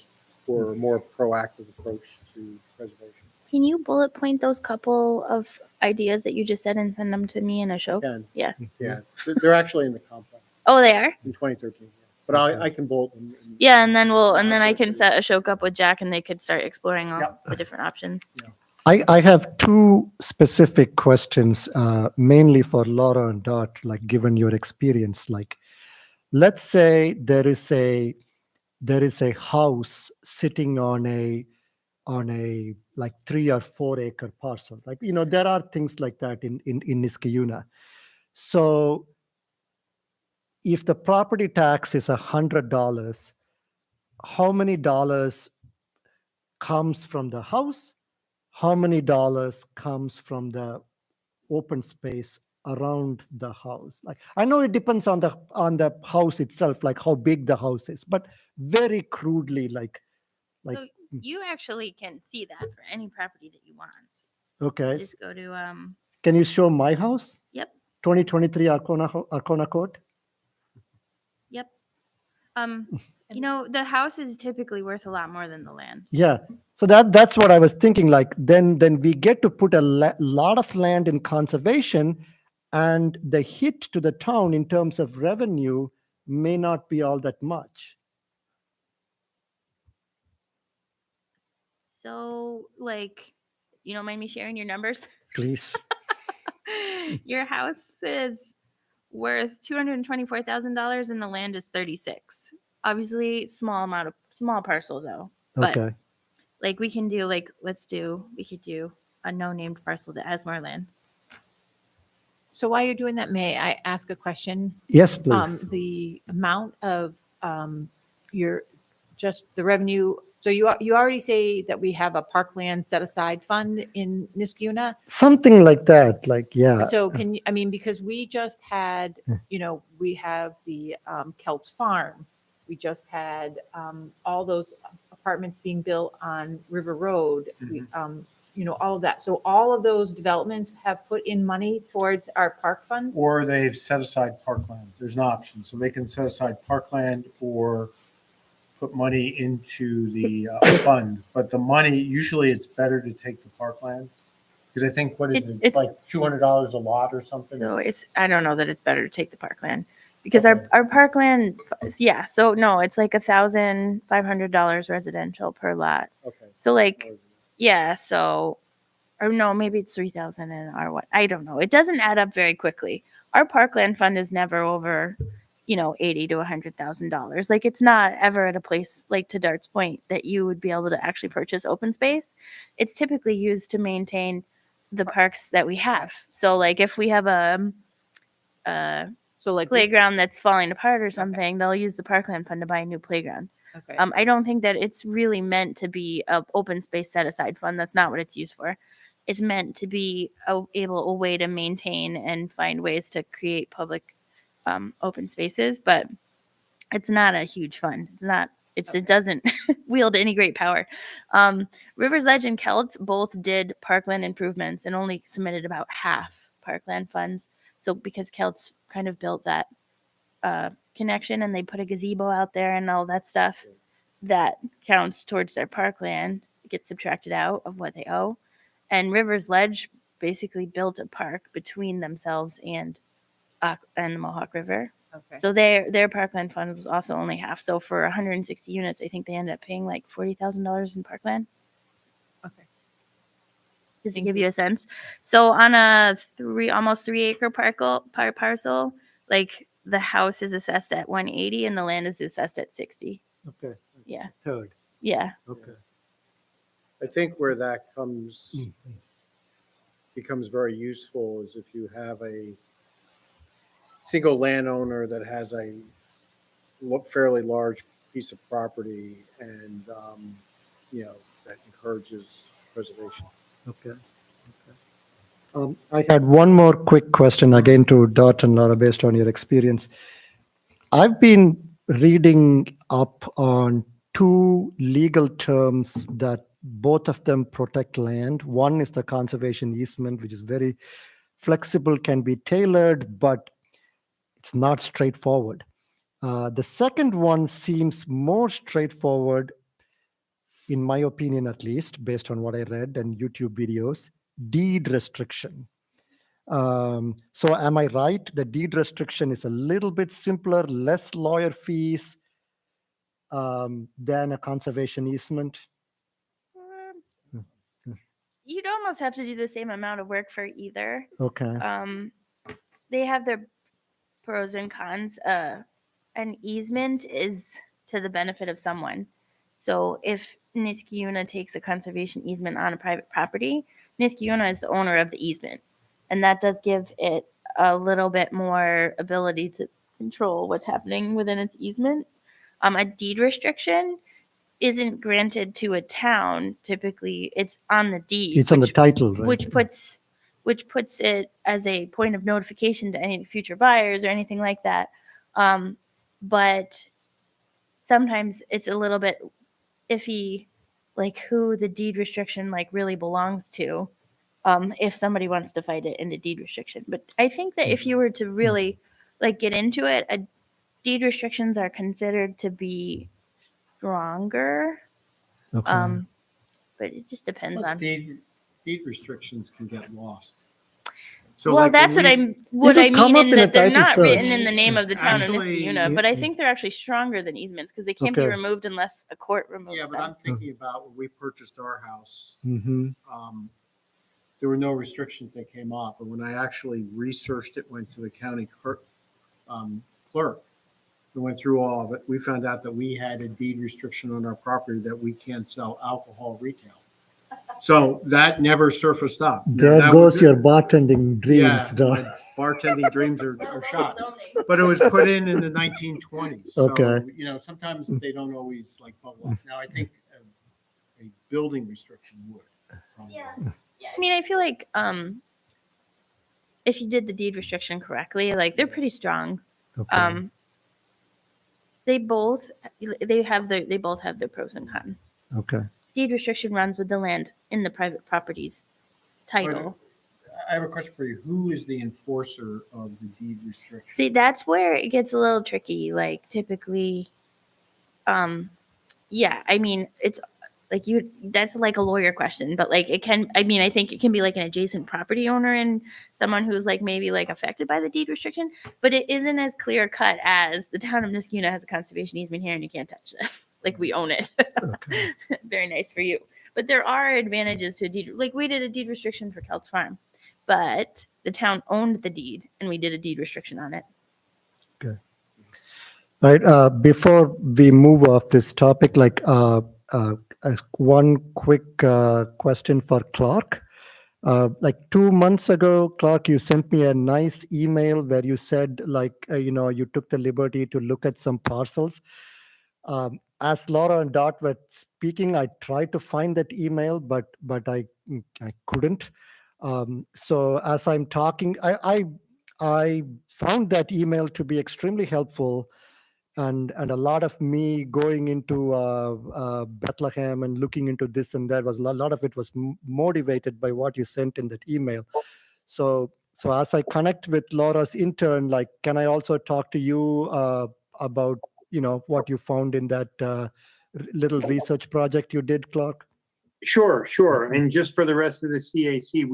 a more proactive approach to preservation. Can you bullet point those couple of ideas that you just said and send them to me and Ashok? Can. Yeah. Yeah, they're actually in the comp plan Oh, they are? in 2013. Yeah. But I can bullet them. Yeah, and then I can set Ashok up with Jack and they could start exploring all the different options. I have two specific questions, mainly for Laura and Dot, like given your experience. Like, let's say there is a house sitting on a like 3 or 4 acre parcel. Like, there are things like that in Niskayuna. So if the property tax is $100, how many dollars comes from the house? How many dollars comes from the open space around the house? Like, I know it depends on the house itself, like how big the house is, but very crudely, like, So you actually can see that for any property that you want. okay. Just go to, Can you show my house? yep, 2023 Arcona Court? yep. You know, the house is typically worth a lot more than the land. Yeah. So that's what I was thinking. Like, then we get to put a lot of land in conservation, and the hit to the town in terms of revenue may not be all that much. So, like, you don't mind me sharing your numbers? Please. Your house is worth $224,000 and the land is 36. Obviously, small parcel though. But Okay. like we could do a no-named parcel that has more land. So while you're doing that, may I ask a question? Yes, please. The amount of just the revenue. So you already say that we have a parkland set aside fund in Niskuna. Something like that. Like, yeah. So because we just had, we have the Kelts Farm. We just had all those apartments being built on River Road. All of that. So all of those developments have put in money towards our park fund? Or they've set aside parkland. There's an option. So they can set aside parkland or put money into the fund. But the money, usually it's better to take the parkland. Because I think, what is it? It's like $200 a lot or something. So I don't know that it's better to take the parkland because Okay. our parkland, yeah. So no, it's like $1,500 residential per lot. Okay. So like, yeah. So, or no, maybe it's 3,000 and or what? I don't know. It doesn't add up very quickly. Our parkland fund is never over, $80,000 to $100,000. Like it's not ever at a place like to Dart's point that you would be able to actually purchase open space. It's typically used to maintain the parks that we have. So like if we have a playground that's falling apart or something, they'll use the parkland fund to buy a new playground. Okay. I don't think that it's really meant to be a open space set aside fund. That's not what it's used for. It's meant to be a way to maintain and find ways to create public open spaces, but it's not a huge fund. It doesn't wield any great power. Rivers Edge and Kelts both did parkland improvements and only submitted about half parkland funds. So because Kelts kind of built that connection and they put a gazebo out there and all that stuff, that counts towards their parkland. It gets subtracted out of what they owe. And Rivers Ledge basically built a park between themselves and the Mohawk River. Okay. So their parkland fund was also only half. So for 160 units, I think they ended up paying like $40,000 in parkland. Okay. Just to give you a sense. So on a almost 3 acre parcel, like the house is assessed at 180 and the land is assessed at 60. Okay. Yeah. Third. Yeah. Okay. I think where that becomes very useful is if you have a single landowner that has a fairly large piece of property and, that encourages preservation. Okay. I had one more quick question again to Dot and Laura based on your experience. I've been reading up on two legal terms that both of them protect land. One is the conservation easement, which is very flexible, can be tailored, but it's not straightforward. The second one seems more straightforward, in my opinion, at least, based on what I read and YouTube videos, deed restriction. So am I right? The deed restriction is a little bit simpler, less lawyer fees than a conservation easement? You'd almost have to do the same amount of work for either. Okay. They have their pros and cons. An easement is to the benefit of someone. So if Niskayuna takes a conservation easement on a private property, Niskayuna is the owner of the easement. And that does give it a little bit more ability to control what's happening within its easement. A deed restriction isn't granted to a town. Typically, it's on the deed. It's on the title, right? Which puts which puts it as a point of notification to any future buyers or anything like that. But sometimes it's a little bit iffy, like who the deed restriction like really belongs to, if somebody wants to fight it in a deed restriction. But I think that if you were to really like get into it, deed restrictions are considered to be stronger. Okay. But it just depends Plus on. deed restrictions can get lost. Well, like, that's when what It'll I come mean up in in a that they're title not search. written in the name of the town of Actually, Niskayuna, but I think they're actually stronger than easements because they can't be Okay. removed unless a court removes Yeah, but them. I'm thinking about when we purchased our house, Mm-hmm. there were no restrictions that came up. And when I actually researched it, went to the county clerk, we went through all of it. We found out that we had a deed restriction on our property that we can't sell alcohol retail. So that never surfaced up. Now, There that goes was- your bartending dreams, Yeah, Doc. my bartending dreams are shot. But it was put in the 1920s. So, Okay. sometimes they don't always like bubble up. Now, I think a building restriction would. Probably. Yeah. I mean, I feel like if you did the deed restriction correctly, like they're pretty strong. Okay. They both have their pros and cons. Okay. Deed restriction runs with the land in the private property's title. I have a question for you. Who is the enforcer of the deed restriction? See, that's where it gets a little tricky. Like typically, yeah, I mean, it's like that's like a lawyer question, but like I think it can be like an adjacent property owner and someone who's like maybe like affected by the deed restriction, but it isn't as clear cut as the town of Niskayuna has a conservation easement here and you can't touch this. Like we own it. Okay. Very nice for you. But there are advantages to a deed. Like we did a deed restriction for Kelt's Farm, but the town owned the deed and we did a deed restriction on it. Right. Before we move off this topic, like one quick question for Clark. Like 2 months ago, Clark, you sent me a nice email where you said, like, you took the liberty to look at some parcels. As Laura and Dot were speaking, I tried to find that email, but I couldn't. So as I'm talking, I found that email to be extremely helpful. And a lot of me going into Bethlehem and looking into this and that was a lot of it was motivated by what you sent in that email. So as I connect with Laura's intern, like, can I also talk to you about what you found in that little research project you did, Clark? Sure. And just for the rest of the CAC,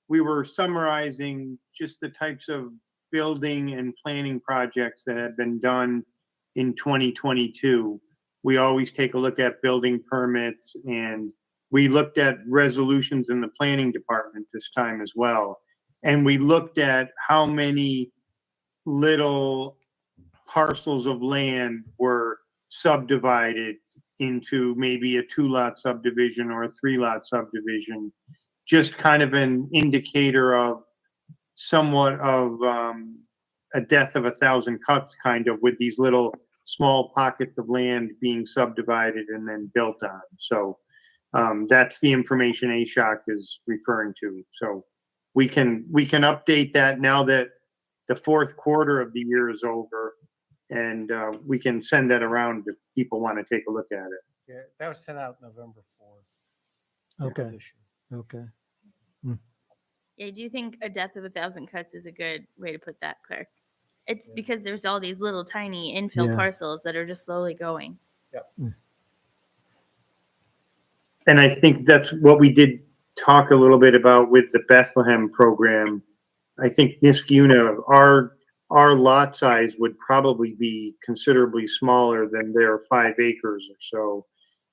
we were summarizing just the types of building and planning projects that have been done in 2022. We always take a look at building permits, and we looked at resolutions in the planning department this time as well. And we looked at how many little parcels of land were subdivided into maybe a 2-lot subdivision or a 3-lot subdivision, just kind of an indicator of somewhat of a death of 1,000 cuts, kind of, with these little small pockets of land being subdivided and then built on. So that's the information Ashok is referring to. So we can update that now that the fourth quarter of the year is over, and we can send that around if people want to take a look at it. Yeah, that was sent out November 4th. Okay. this year. Okay. Yeah, do you think a death of 1,000 cuts is a good way to put that, Clark? It's because there's all these little tiny infill Yeah. parcels that are just slowly going. And I think that's what we did talk a little bit about with the Bethlehem program. I think Niskayuna, our lot size would probably be considerably smaller than their 5 acres or so.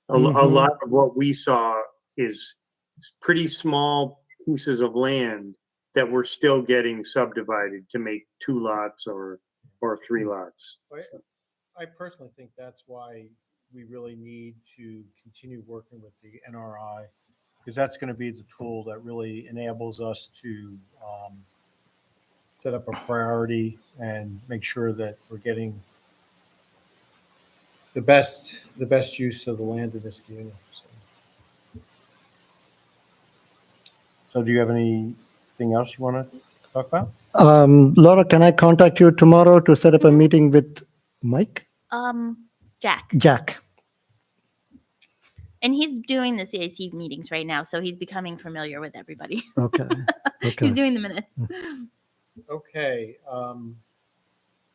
A lot of what we saw is pretty small pieces of land that we're still getting subdivided to make 2 lots or 3 lots. I personally think that's why we really need to continue working with the NRI, because that's going to be the tool that really enables us to set up a priority and make sure that we're getting the best use of the land in this community. So do you have any Anything else you want to talk about? Laura, can I contact you tomorrow to set up a meeting with Mike? Jack. Jack. And he's doing the CIC meetings right now, so he's becoming familiar with everybody. Okay. Okay. He's doing the minutes. Okay,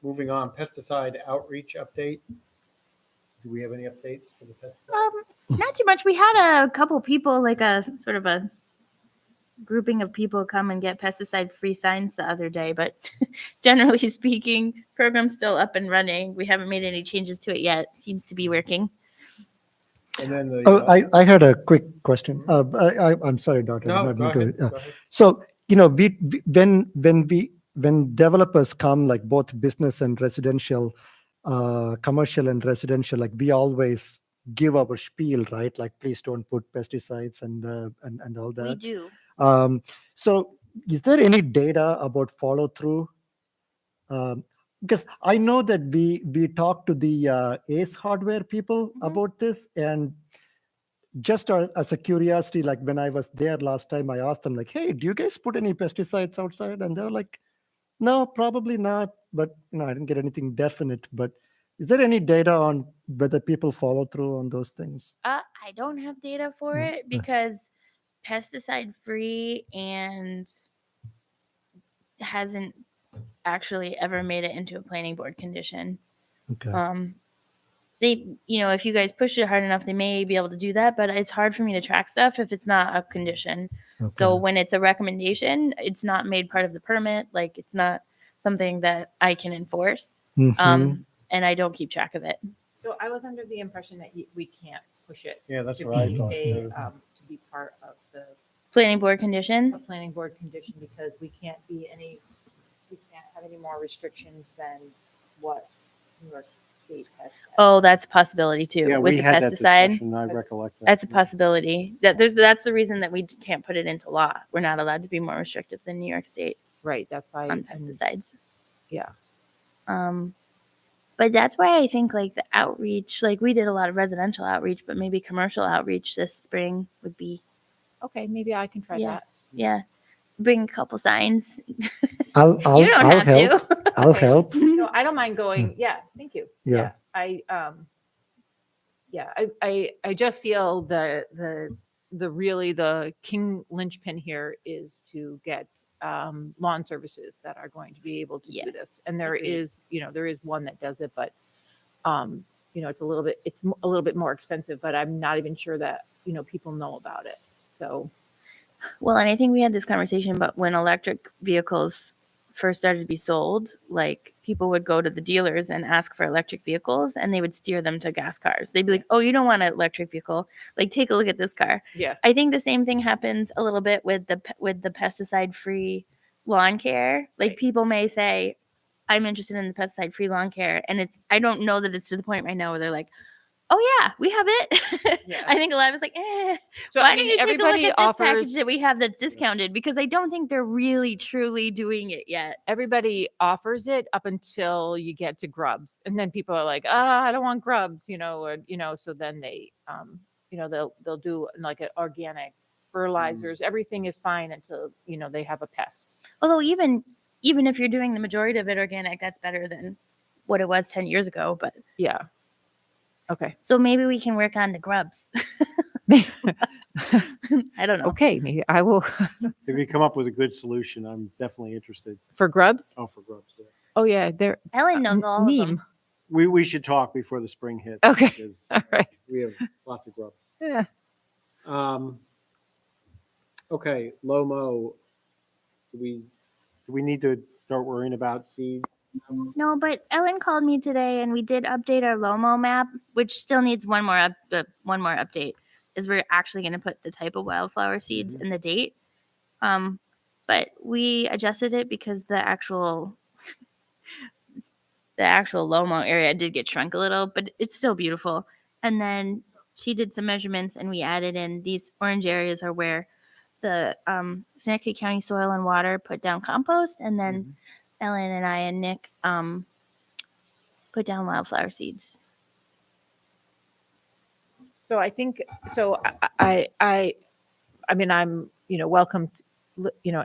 moving on, pesticide outreach update. Do we have any updates for the pesticide? Not too much. We had a couple people, like a sort of a grouping of people come and get pesticide-free signs the other day, but generally speaking, program's still up and running. We haven't made any changes to it yet. Seems to be working. And then the. Oh, I had a quick question. I'm sorry, Doctor. No, go ahead. Go ahead. So, when developers come, like both business and residential, commercial and residential, like we always give our spiel, right? Like, please don't put pesticides and all We that. do. So is there any data about follow through? Because I know that we talked to the Ace Hardware people about this, and just as a curiosity, like when I was there last time, I asked them like, "Hey, do you guys put any pesticides outside?" And they were like, "No, probably not." But I didn't get anything definite. But is there any data on whether people follow through on those things? I don't have data for it because pesticide free and hasn't actually ever made it into a planning board condition. Okay. They, if you guys push it hard enough, they may be able to do that, but it's hard for me to track stuff if it's not a condition. So Okay. when it's a recommendation, it's not made part of the permit. Like it's not something that I can enforce. Mhm. And I don't keep track of it. So I was under the impression that we can't push it Yeah, that's to what I be thought. to be part of the Planning board condition. planning board condition because we can't have any more restrictions than what New York State has set. Oh, that's a possibility too Yeah, with we the had that pesticide. discussion. I recollect that. That's a possibility. That's the reason that we can't put it into law. We're not allowed to be more restrictive than New York State Right, that's why. on pesticides. Yeah. But that's why I think like the outreach, like we did a lot of residential outreach, but maybe commercial outreach this spring would be, Okay, maybe I can try Yeah. that. Bring a couple signs. I'll You don't I'll have help. to. I'll help. No, I don't mind going. Yeah, thank you. Yeah. I just feel the really the king linchpin here is to get lawn services that are going to be able to Yeah, do this. And there agreed. is one that does it, but it's a little bit more expensive, but I'm not even sure that, people know about it. So, Well, and I think we had this conversation, but when electric vehicles first started to be sold, like people would go to the dealers and ask for electric vehicles and they would steer them to gas cars. They'd be like, "Oh, you don't want an electric vehicle. Like take a look at this car." yeah. I think the same thing happens a little bit with the pesticide free lawn care. Like Right. people may say, "I'm interested in the pesticide free lawn care," and I don't know that it's to the point right now where they're like, "Oh yeah, we have it." Yeah. I think a lot of us like, "Eh, So why I mean, don't you take a look everybody at this package offers that we have that's discounted?" Because I don't think they're really truly doing it yet. everybody offers it up until you get to grubs, and then people are like, I don't want grubs, so then they they'll do like an organic fertilizers. Everything is fine until they have a pest. Although even if you're doing the majority of it organic, that's better than what it was 10 years ago. But Yeah. Okay. so maybe we can work on the grubs. I don't know. Okay, maybe I will. If you come up with a good solution, I'm definitely interested. For grubs? Oh, for grubs. Yeah. Oh yeah, they're Ellen knows all of neem. them. We should talk before the spring hits. Okay. Because All right. we have lots of grubs. Yeah. Okay, Lomo. Do we need to start worrying about seed? No, but Ellen called me today and we did update our Lomo map, which still needs one more update. Is we're actually going to put the type of wildflower seeds and the date. But we adjusted it because the actual Lomo area did get shrunk a little, but it's still beautiful. And then she did some measurements and we added in these orange areas are where the Connecticut County Soil and Water put down compost, and then Ellen and I and Nick put down wildflower seeds. So I think so. I mean, I'm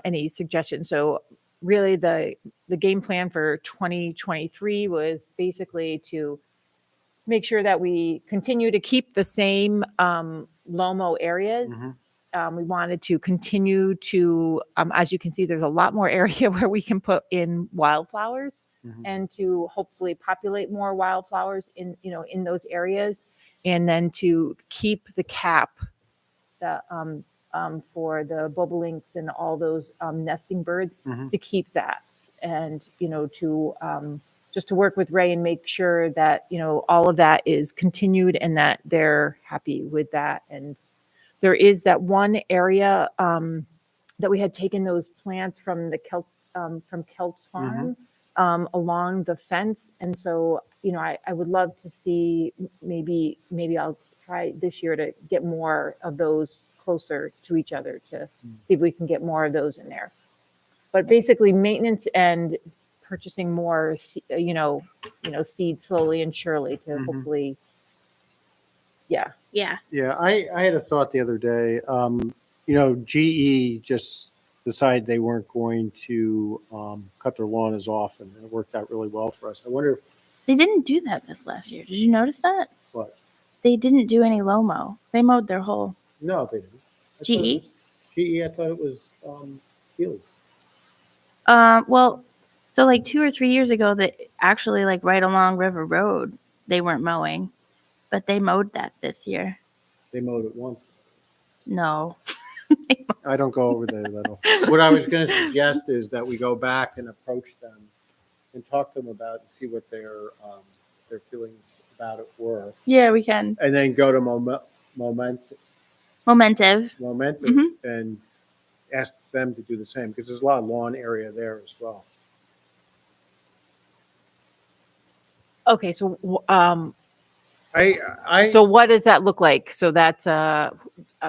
any suggestions. So really the game plan for 2023 was basically to make sure that we continue to keep the same Lomo areas. We wanted to continue to, as you can see, there's a lot more area where we can put in wildflowers and to hopefully populate more wildflowers in those areas. And then to keep the cap for the bobolinks and all those nesting birds, to keep that. And, just to work with Ray and make sure that, all of that is continued and that they're happy with that. And there is that one area that we had taken those plants from the Kelt's farm along the fence. And so, I would love to see, maybe I'll try this year to get more of those closer to each other to see if we can get more of those in there. But basically maintenance and purchasing more, seeds slowly and surely to hopefully, Yeah. Yeah, I had a thought the other day. GE just decided they weren't going to cut their lawn as often, and it worked out really well for us. I wonder if They didn't do that this last year. Did you notice that? what? They didn't do any Lomo. They mowed their whole. No, they didn't. GE? GE, I thought it was Healy. Well, so like 2 or 3 years ago, that actually like right along River Road, they weren't mowing, but they mowed that this year. They mowed it once. No. I don't go over there little. What I was going to suggest is that we go back and approach them and talk to them about and see what their feelings about it were, Yeah, we can. and then go to Momentive. and ask them to do the same, because there's a lot of lawn area there as well. okay. So, I so what does that look like? So that's,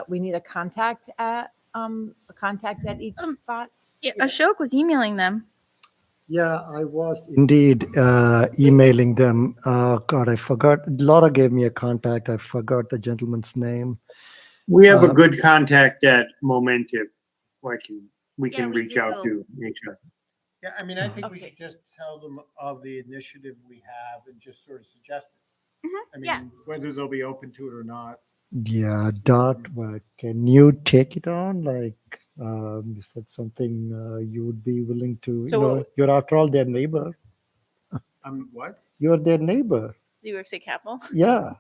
we need a contact at each spot? Yeah, Ashok was emailing them. Yeah, I was indeed emailing them. God, I forgot. Laura gave me a contact. I forgot the gentleman's name. We have a good contact at Momentive. We can we reach out do. to HR. Yeah, I mean, I think we Okay. should just tell them of the initiative we have and just sort of suggest it. I mean, yeah. whether they'll be open to it or not. Yeah, Dot, can you take it on? Like, is that something you would be willing to? So- You're after all their neighbor. What? You're their neighbor. Do you work at Capital? Yeah,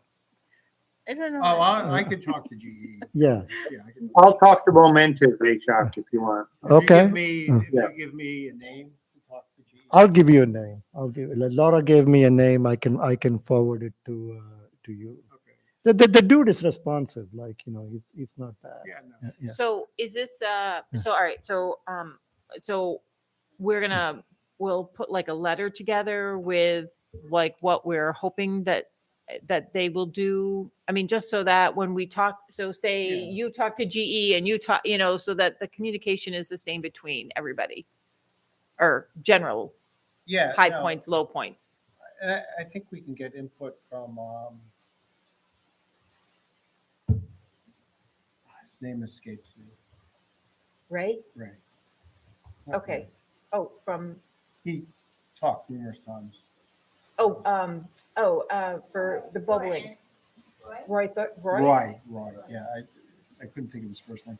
I don't know. Oh, I could talk to GE. yeah. Yeah, I can. I'll talk to Momentive HR if you want. Okay. If you give me a name to talk to GE. I'll give you a name. Laura gave me a name. I can forward it to you. Okay. The dude is responsive. Like, he's not bad. Yeah, no. Yeah. So is this, so, all right, so we'll put like a letter together with like what we're hoping that they will do. I mean, just so that when we talk, so say Yeah. you talk to GE and you talk, so that the communication is the same between everybody, or general Yeah. high no, points, low points. and I think we can get input from, his name escapes me. Right? Right. Okay. Oh, from, He talked numerous times. for the bubbling. Roy? Roy, yeah, I couldn't think of his first name.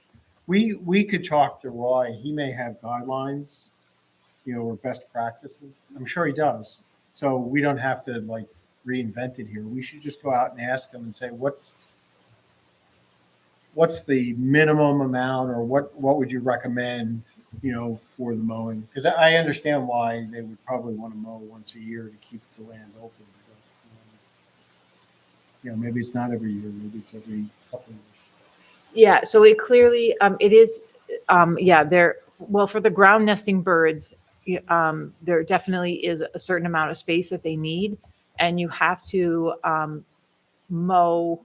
We could talk to Roy. He may have guidelines, or best practices. I'm sure he does. So we don't have to like reinvent it here. We should just go out and ask him and say, what's the minimum amount, or what would you recommend, for the mowing? Because I understand why they would probably want to mow once a year to keep the land open. But, maybe it's not every year, maybe it's every couple of years. Yeah, so it clearly, it is, for the ground nesting birds, there definitely is a certain amount of space that they need, and you have to mow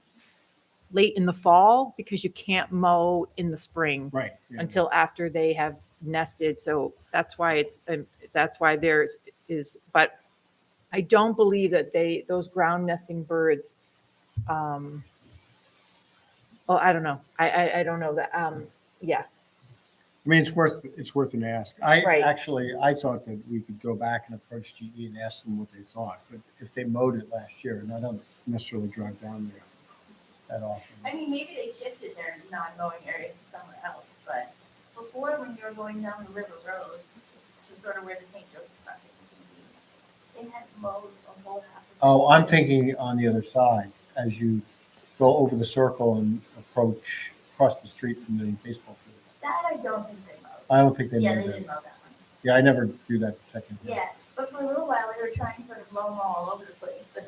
late in the fall because you can't mow in the spring Right. Yeah. until after they have nested. So that's why theirs is, but I don't believe that those ground nesting birds, well, I don't know. I don't know that. Yeah. I mean, it's worth an ask. I Right. actually, I thought that we could go back and approach GE and ask them what they thought, but if they mowed it last year, and I don't necessarily drive down there that often. I mean, maybe they shifted their non-mowing areas to somewhere else, but before, when you were going down the River Road, to sort of where the St. Joseph Project is, they had mowed a whole half of. Oh, I'm thinking on the other side, as you go over the circle and approach across the street from the baseball field. That I don't think they mowed. I don't think they Yeah, mowed they that. didn't mow that one. Yeah, I never do that the second time. Yeah, but for a little while, they were trying to sort of mow all over the place, but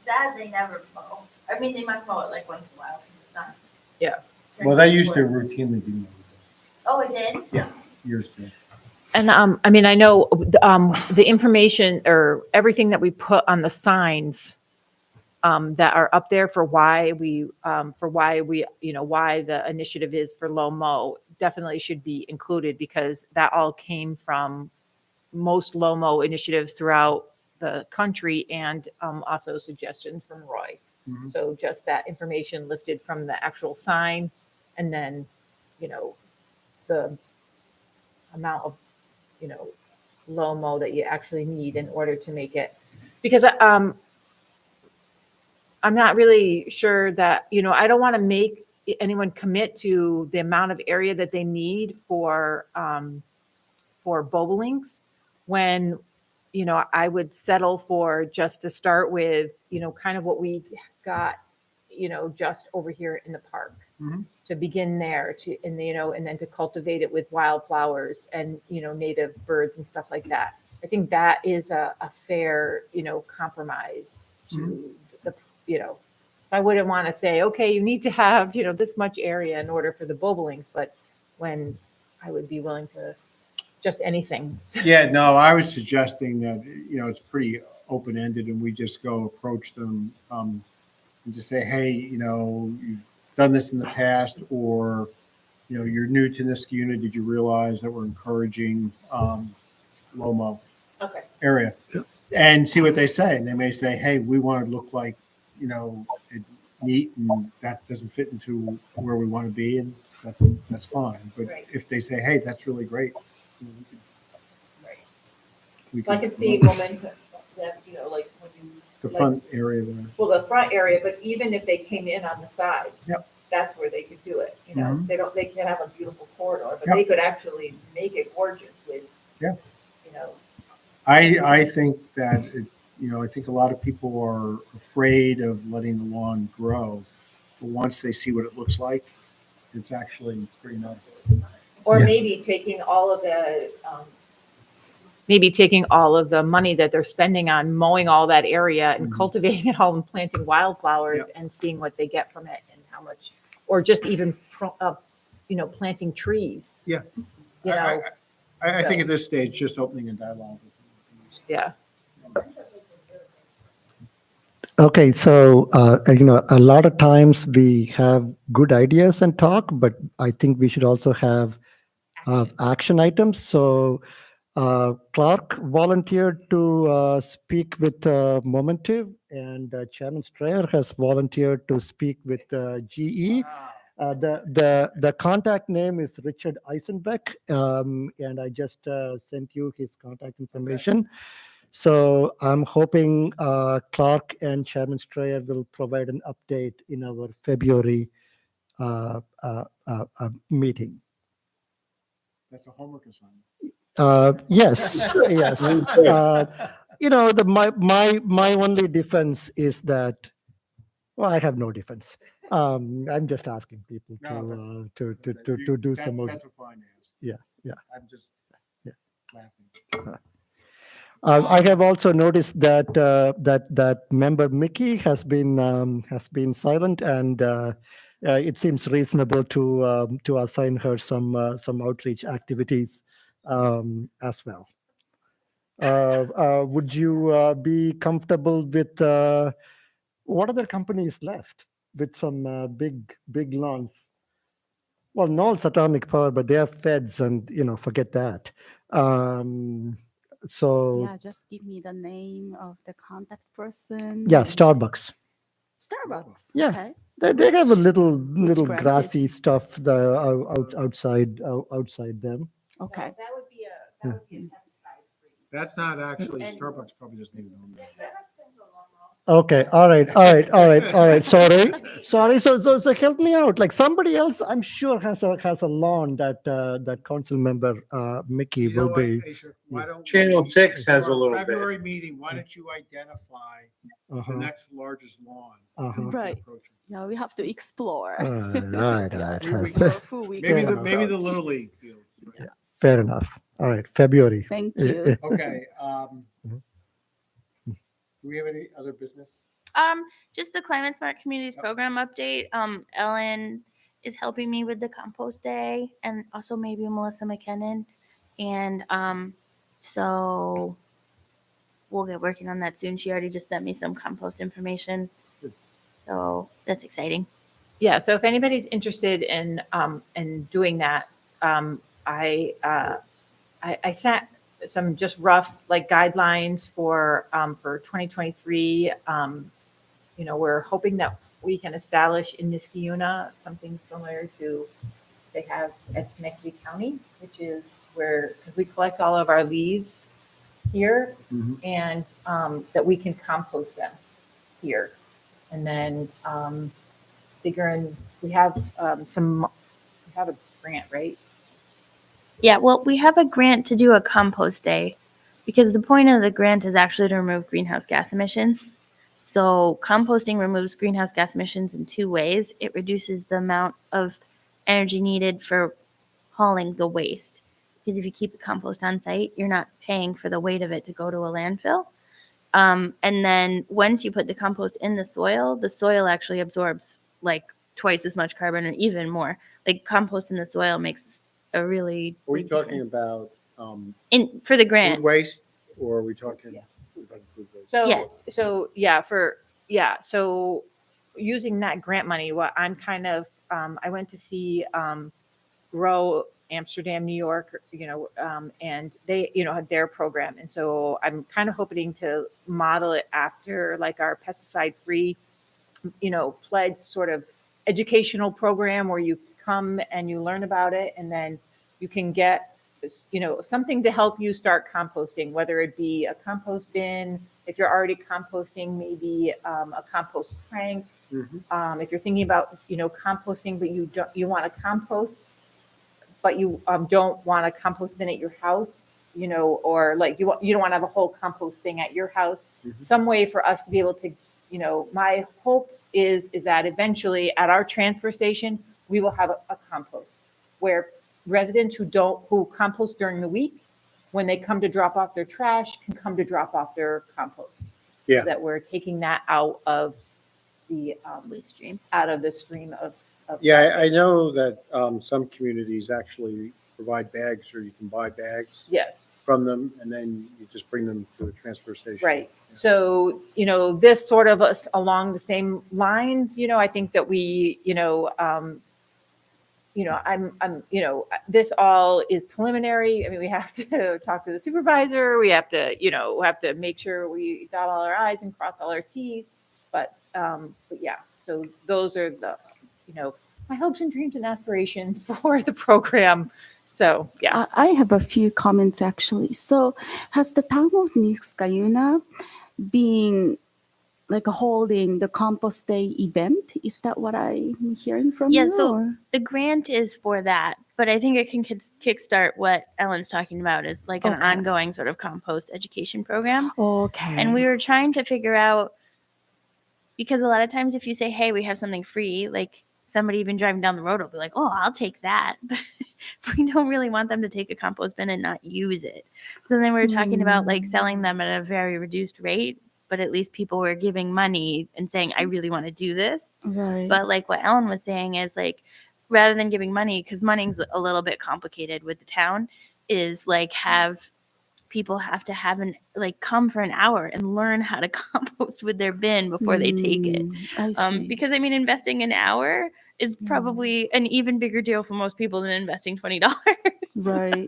that they never mow. I mean, they must mow it like once in a while, because it's not. Yeah. Well, that used to routinely be mowed Oh, it did? years ago. And I mean, I know the information or everything that we put on the signs that are up there for why we, why the initiative is for Lomo definitely should be included, because that all came from most Lomo initiatives throughout the country, and also suggestions from Roy. Mhm. So just that information lifted from the actual sign, and then, the amount of, Lomo that you actually need in order to make it. Because I'm not really sure that, I don't want to make anyone commit to the amount of area that they need for bobolinks, when, I would settle for just to start with, kind of what we got, just over here in the park. Mhm. To begin there, and then to cultivate it with wildflowers and, native birds and stuff like that. I think that is a fair, compromise to the, I wouldn't want to say, okay, you need to have, this much area in order for the bobolinks, but when I would be willing to just anything. Yeah, no, I was suggesting that, it's pretty open-ended and we just go approach them and just say, hey, you've done this in the past, or, you're new to this community. Did you realize that we're encouraging Lomo Okay. area? And see what they say. And they may say, hey, we want to look like, it neat, and that doesn't fit into where we want to be, and that's fine. But Right. if they say, hey, that's really great, Right. we I can, could see momentum, that, like when you, the front area there. well, the front area, but even if they came in on the sides, Yep. that's where they could do it. Mhm. They can have a beautiful corridor, but Yep. they could actually make it gorgeous with, Yeah. you know, I think that, I think a lot of people are afraid of letting the lawn grow. But once they see what it looks like, it's actually pretty nice. or Yeah. maybe taking all of the money that they're spending on mowing all that area and Mhm. cultivating it all and planting wildflowers Yep. and seeing what they get from it and how much, or just even, planting trees. Yeah. You know, I think So- at this stage, just opening a dialogue. yeah. Okay, so a lot of times we have good ideas and talk, but I think we should also have action items. So Clark volunteered to speak with Momentive, and Chairman Strayer has volunteered to speak with GE. The contact name is Richard Eisenbeck, and I just sent you his contact information. So I'm hoping Clark and Chairman Strayer will provide an update in our February meeting. That's a homework assignment. Yes, yes. My only defense is that, well, I have no defense. I'm just asking people No, to do some more. That's a fine ask. Yeah, yeah. I'm just Yeah. laughing. I have also noticed that that member Mickey has been silent, and it seems reasonable to assign her some outreach activities as well. Would you be comfortable with what other companies left with some big lawns? Well, Knowles Atomic Power, but they are feds, and forget that. So Yeah, just give me the name of the contact person. yeah, Starbucks. Starbucks. Yeah. Okay. They have a little branches? grassy stuff outside them. Okay. That would be a pesticide free. That's not actually, And- Starbucks probably doesn't even own that. Okay, all right. Sorry. So help me out. Like somebody else, I'm sure has a lawn that that council member Mickey You know will what, be. Aisha, why don't we- Channel 6 has for a our little bit. February meeting, why don't you identify the Uh-huh, next largest lawn? uh-huh. Right. Approach it. Yeah, we have to explore. Right. Maybe- For a full week. Maybe Fair the, maybe the out. Little League fields. right? Fair enough. All right, February. Thank you. Okay, Mhm. do we have any other business? Just the Climate Smart Communities Program update. Ellen is helping me with the compost day, and also maybe Melissa McKinnon. And so we'll get working on that soon. She already just sent me some compost information, Good. so that's exciting. Yeah, so if anybody's interested in doing that, I sent some just rough like guidelines for 2023. We're hoping that we can establish in Niskayuna something similar to they have at Schenectady County, which is where, because we collect all of our leaves here, Mhm. and that we can compost them here. And then figuring we have we have a grant, right? Yeah, well, we have a grant to do a compost day because the point of the grant is actually to remove greenhouse gas emissions. So composting removes greenhouse gas emissions in two ways. It reduces the amount of energy needed for hauling the waste. Because if you keep the compost on site, you're not paying for the weight of it to go to a landfill. And then once you put the compost in the soil actually absorbs like twice as much carbon or even more. Like compost in the soil makes a really Are we big talking difference. about For the food grant. waste, or are we talking Yeah. about food waste? So using that grant money, what I'm kind of I went to see Grow Amsterdam, New York, and they, had their program. And so I'm kind of hoping to model it after like our pesticide free, pledge sort of educational program where you come and you learn about it, and then you can get, something to help you start composting, whether it be a compost bin, if you're already composting, maybe a compost crank. Mhm. If you're thinking about, composting, but you want to compost, but you don't want a compost bin at your house, or like you don't want to have a whole compost thing at your house. Mhm. Some way for us to be able to, my hope is that eventually at our transfer station, we will have a compost where residents who compost during the week, when they come to drop off their trash, can come to drop off their compost. Yeah. So that we're taking that out of the Waste stream. stream of. Yeah, I know that some communities actually provide bags, or you can buy bags Yes. from them, and then you just bring them to a transfer station. Right. Yeah. So, this sort of along the same lines, I think that we, this all is preliminary. I mean, we have to talk to the supervisor. We have to make sure we dot all our I's and cross all our T's. But yeah, so those are the, my hopes and dreams and aspirations for the program. So, yeah. I have a few comments actually. So, has the town of Niskayuna been like holding the compost day event? Is that what I'm hearing from Yeah, you? so or- the grant is for that, but I think it can kickstart what Ellen's talking about is like an Okay. ongoing sort of compost education program. Okay. And we were trying to figure out, because a lot of times if you say, hey, we have something free, like somebody even driving down the road will be like, oh, I'll take that. But we don't really want them to take a compost bin and not use it. So then we were talking about like selling them at a very reduced rate, but at least people were giving money and saying, I really want to do this. Right. But like what Ellen was saying is like, rather than giving money, because money's a little bit complicated with the town, is like people have to come for an hour and learn how to compost with their bin before they take it. I see. Because I mean, investing an hour is probably an even bigger deal for most people than investing $20. Right.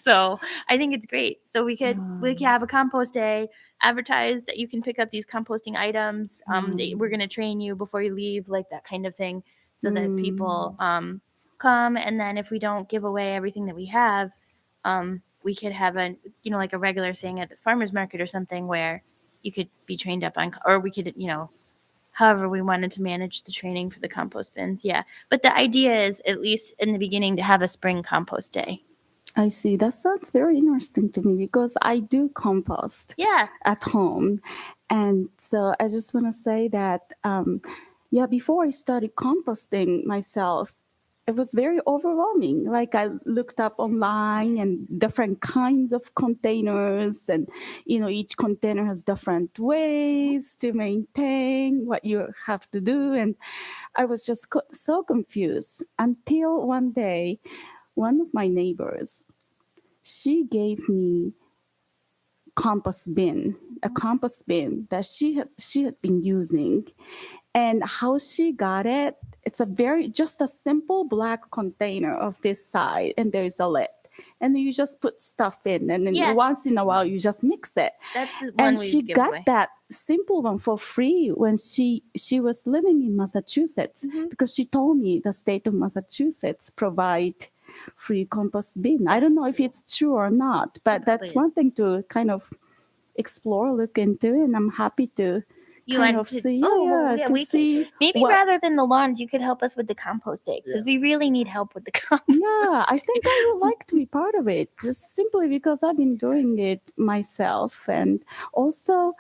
So I think it's great. So we could have a compost day advertise that you can pick up these composting items. We're going to train you before you leave, like that kind of thing, so that people come. And then if we don't give away everything that we have, we could have a, like a regular thing at the farmer's market or something where you could be trained up on, or we could, however we wanted to manage the training for the compost bins. Yeah. But the idea is, at least in the beginning, to have a spring compost day. I see. That sounds very interesting to me because I do compost Yeah. at home. And so I just want to say that, before I started composting myself, it was very overwhelming. Like I looked up online and different kinds of containers, and each container has different ways to maintain what you have to do. And I was just so confused until one day, one of my neighbors, she gave me a compost bin that she had been using. And how she got it, it's just a simple black container of this size, and there's a lid. And you just put stuff in, and then once in a while you just mix it. That's the one And we she give got away. that simple one for free when she was living in Massachusetts, because she told me the state of Massachusetts provide free compost bin. I don't know if it's true or not, but that's one thing to kind of explore, look into, and I'm happy to see. Maybe what- rather than the lawns, you could help us with the compost day, because we really need help with the compost. Yeah, I think I would like to be part of it, just simply because I've been doing it myself. And also,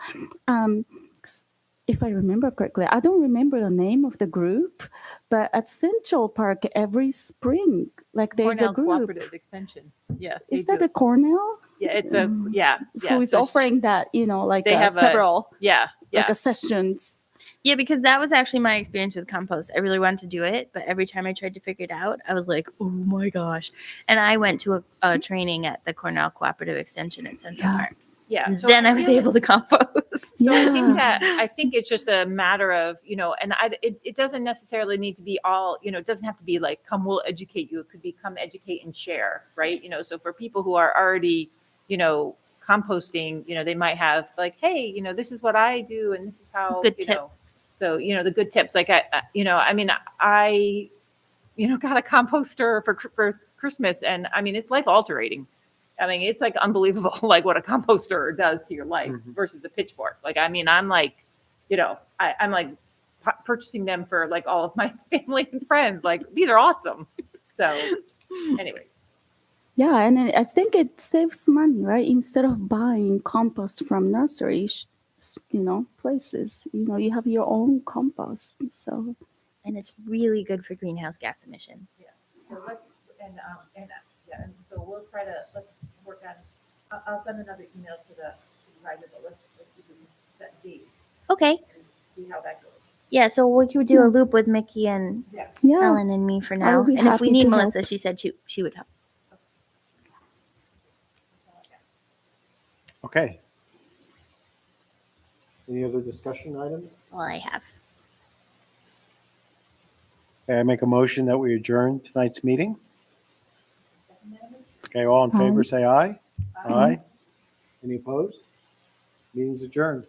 if I remember correctly, I don't remember the name of the group, but at Central Park every spring, like there's Cornell a group. Cooperative Extension. Yeah. Is they that do. a Cornell? Yeah, it's a, yeah. Who is so offering that, like they have several Yeah, yeah. like sessions. Yeah, because that was actually my experience with compost. I really wanted to do it, but every time I tried to figure it out, I was like, oh my gosh. And I went to a training at the Cornell Cooperative Extension at Central Park. Yeah. So Then I was really- able to compost. So Yeah. I think it's just a matter of, and it doesn't necessarily need to be all, it doesn't have to be like, come, we'll educate you. It could be come educate and share, right? So for people who are already, composting, they might have like, hey, this is what I do, and this is how, Good tips. So, the good tips, like I got a composter for Christmas, and I mean, it's life altering. I mean, it's like unbelievable, like what a composter does to your life versus the pitchfork. Like, I mean, I'm like, I'm like purchasing them for like all of my family and friends. Like, these are awesome. So, anyways. Yeah, and I think it saves money, right? Instead of buying compost from nurseries, places, you have your own compost. So, And it's really good for greenhouse gas emissions. So let's, and so we'll try to, let's work on, I'll send another email to the supervisor, but let's see if we can set dates Okay. and see how that goes. Yeah, so we could do a loop with Mickey and yeah. Ellen and me for I now. would be And if we happy need to Melissa, help. she said she would help. Okay. Any other discussion items? Well, I have. Okay, I make a motion that we adjourn tonight's meeting. Okay, all in favor, Aye. say aye. Aye. Any opposed? Meeting's adjourned.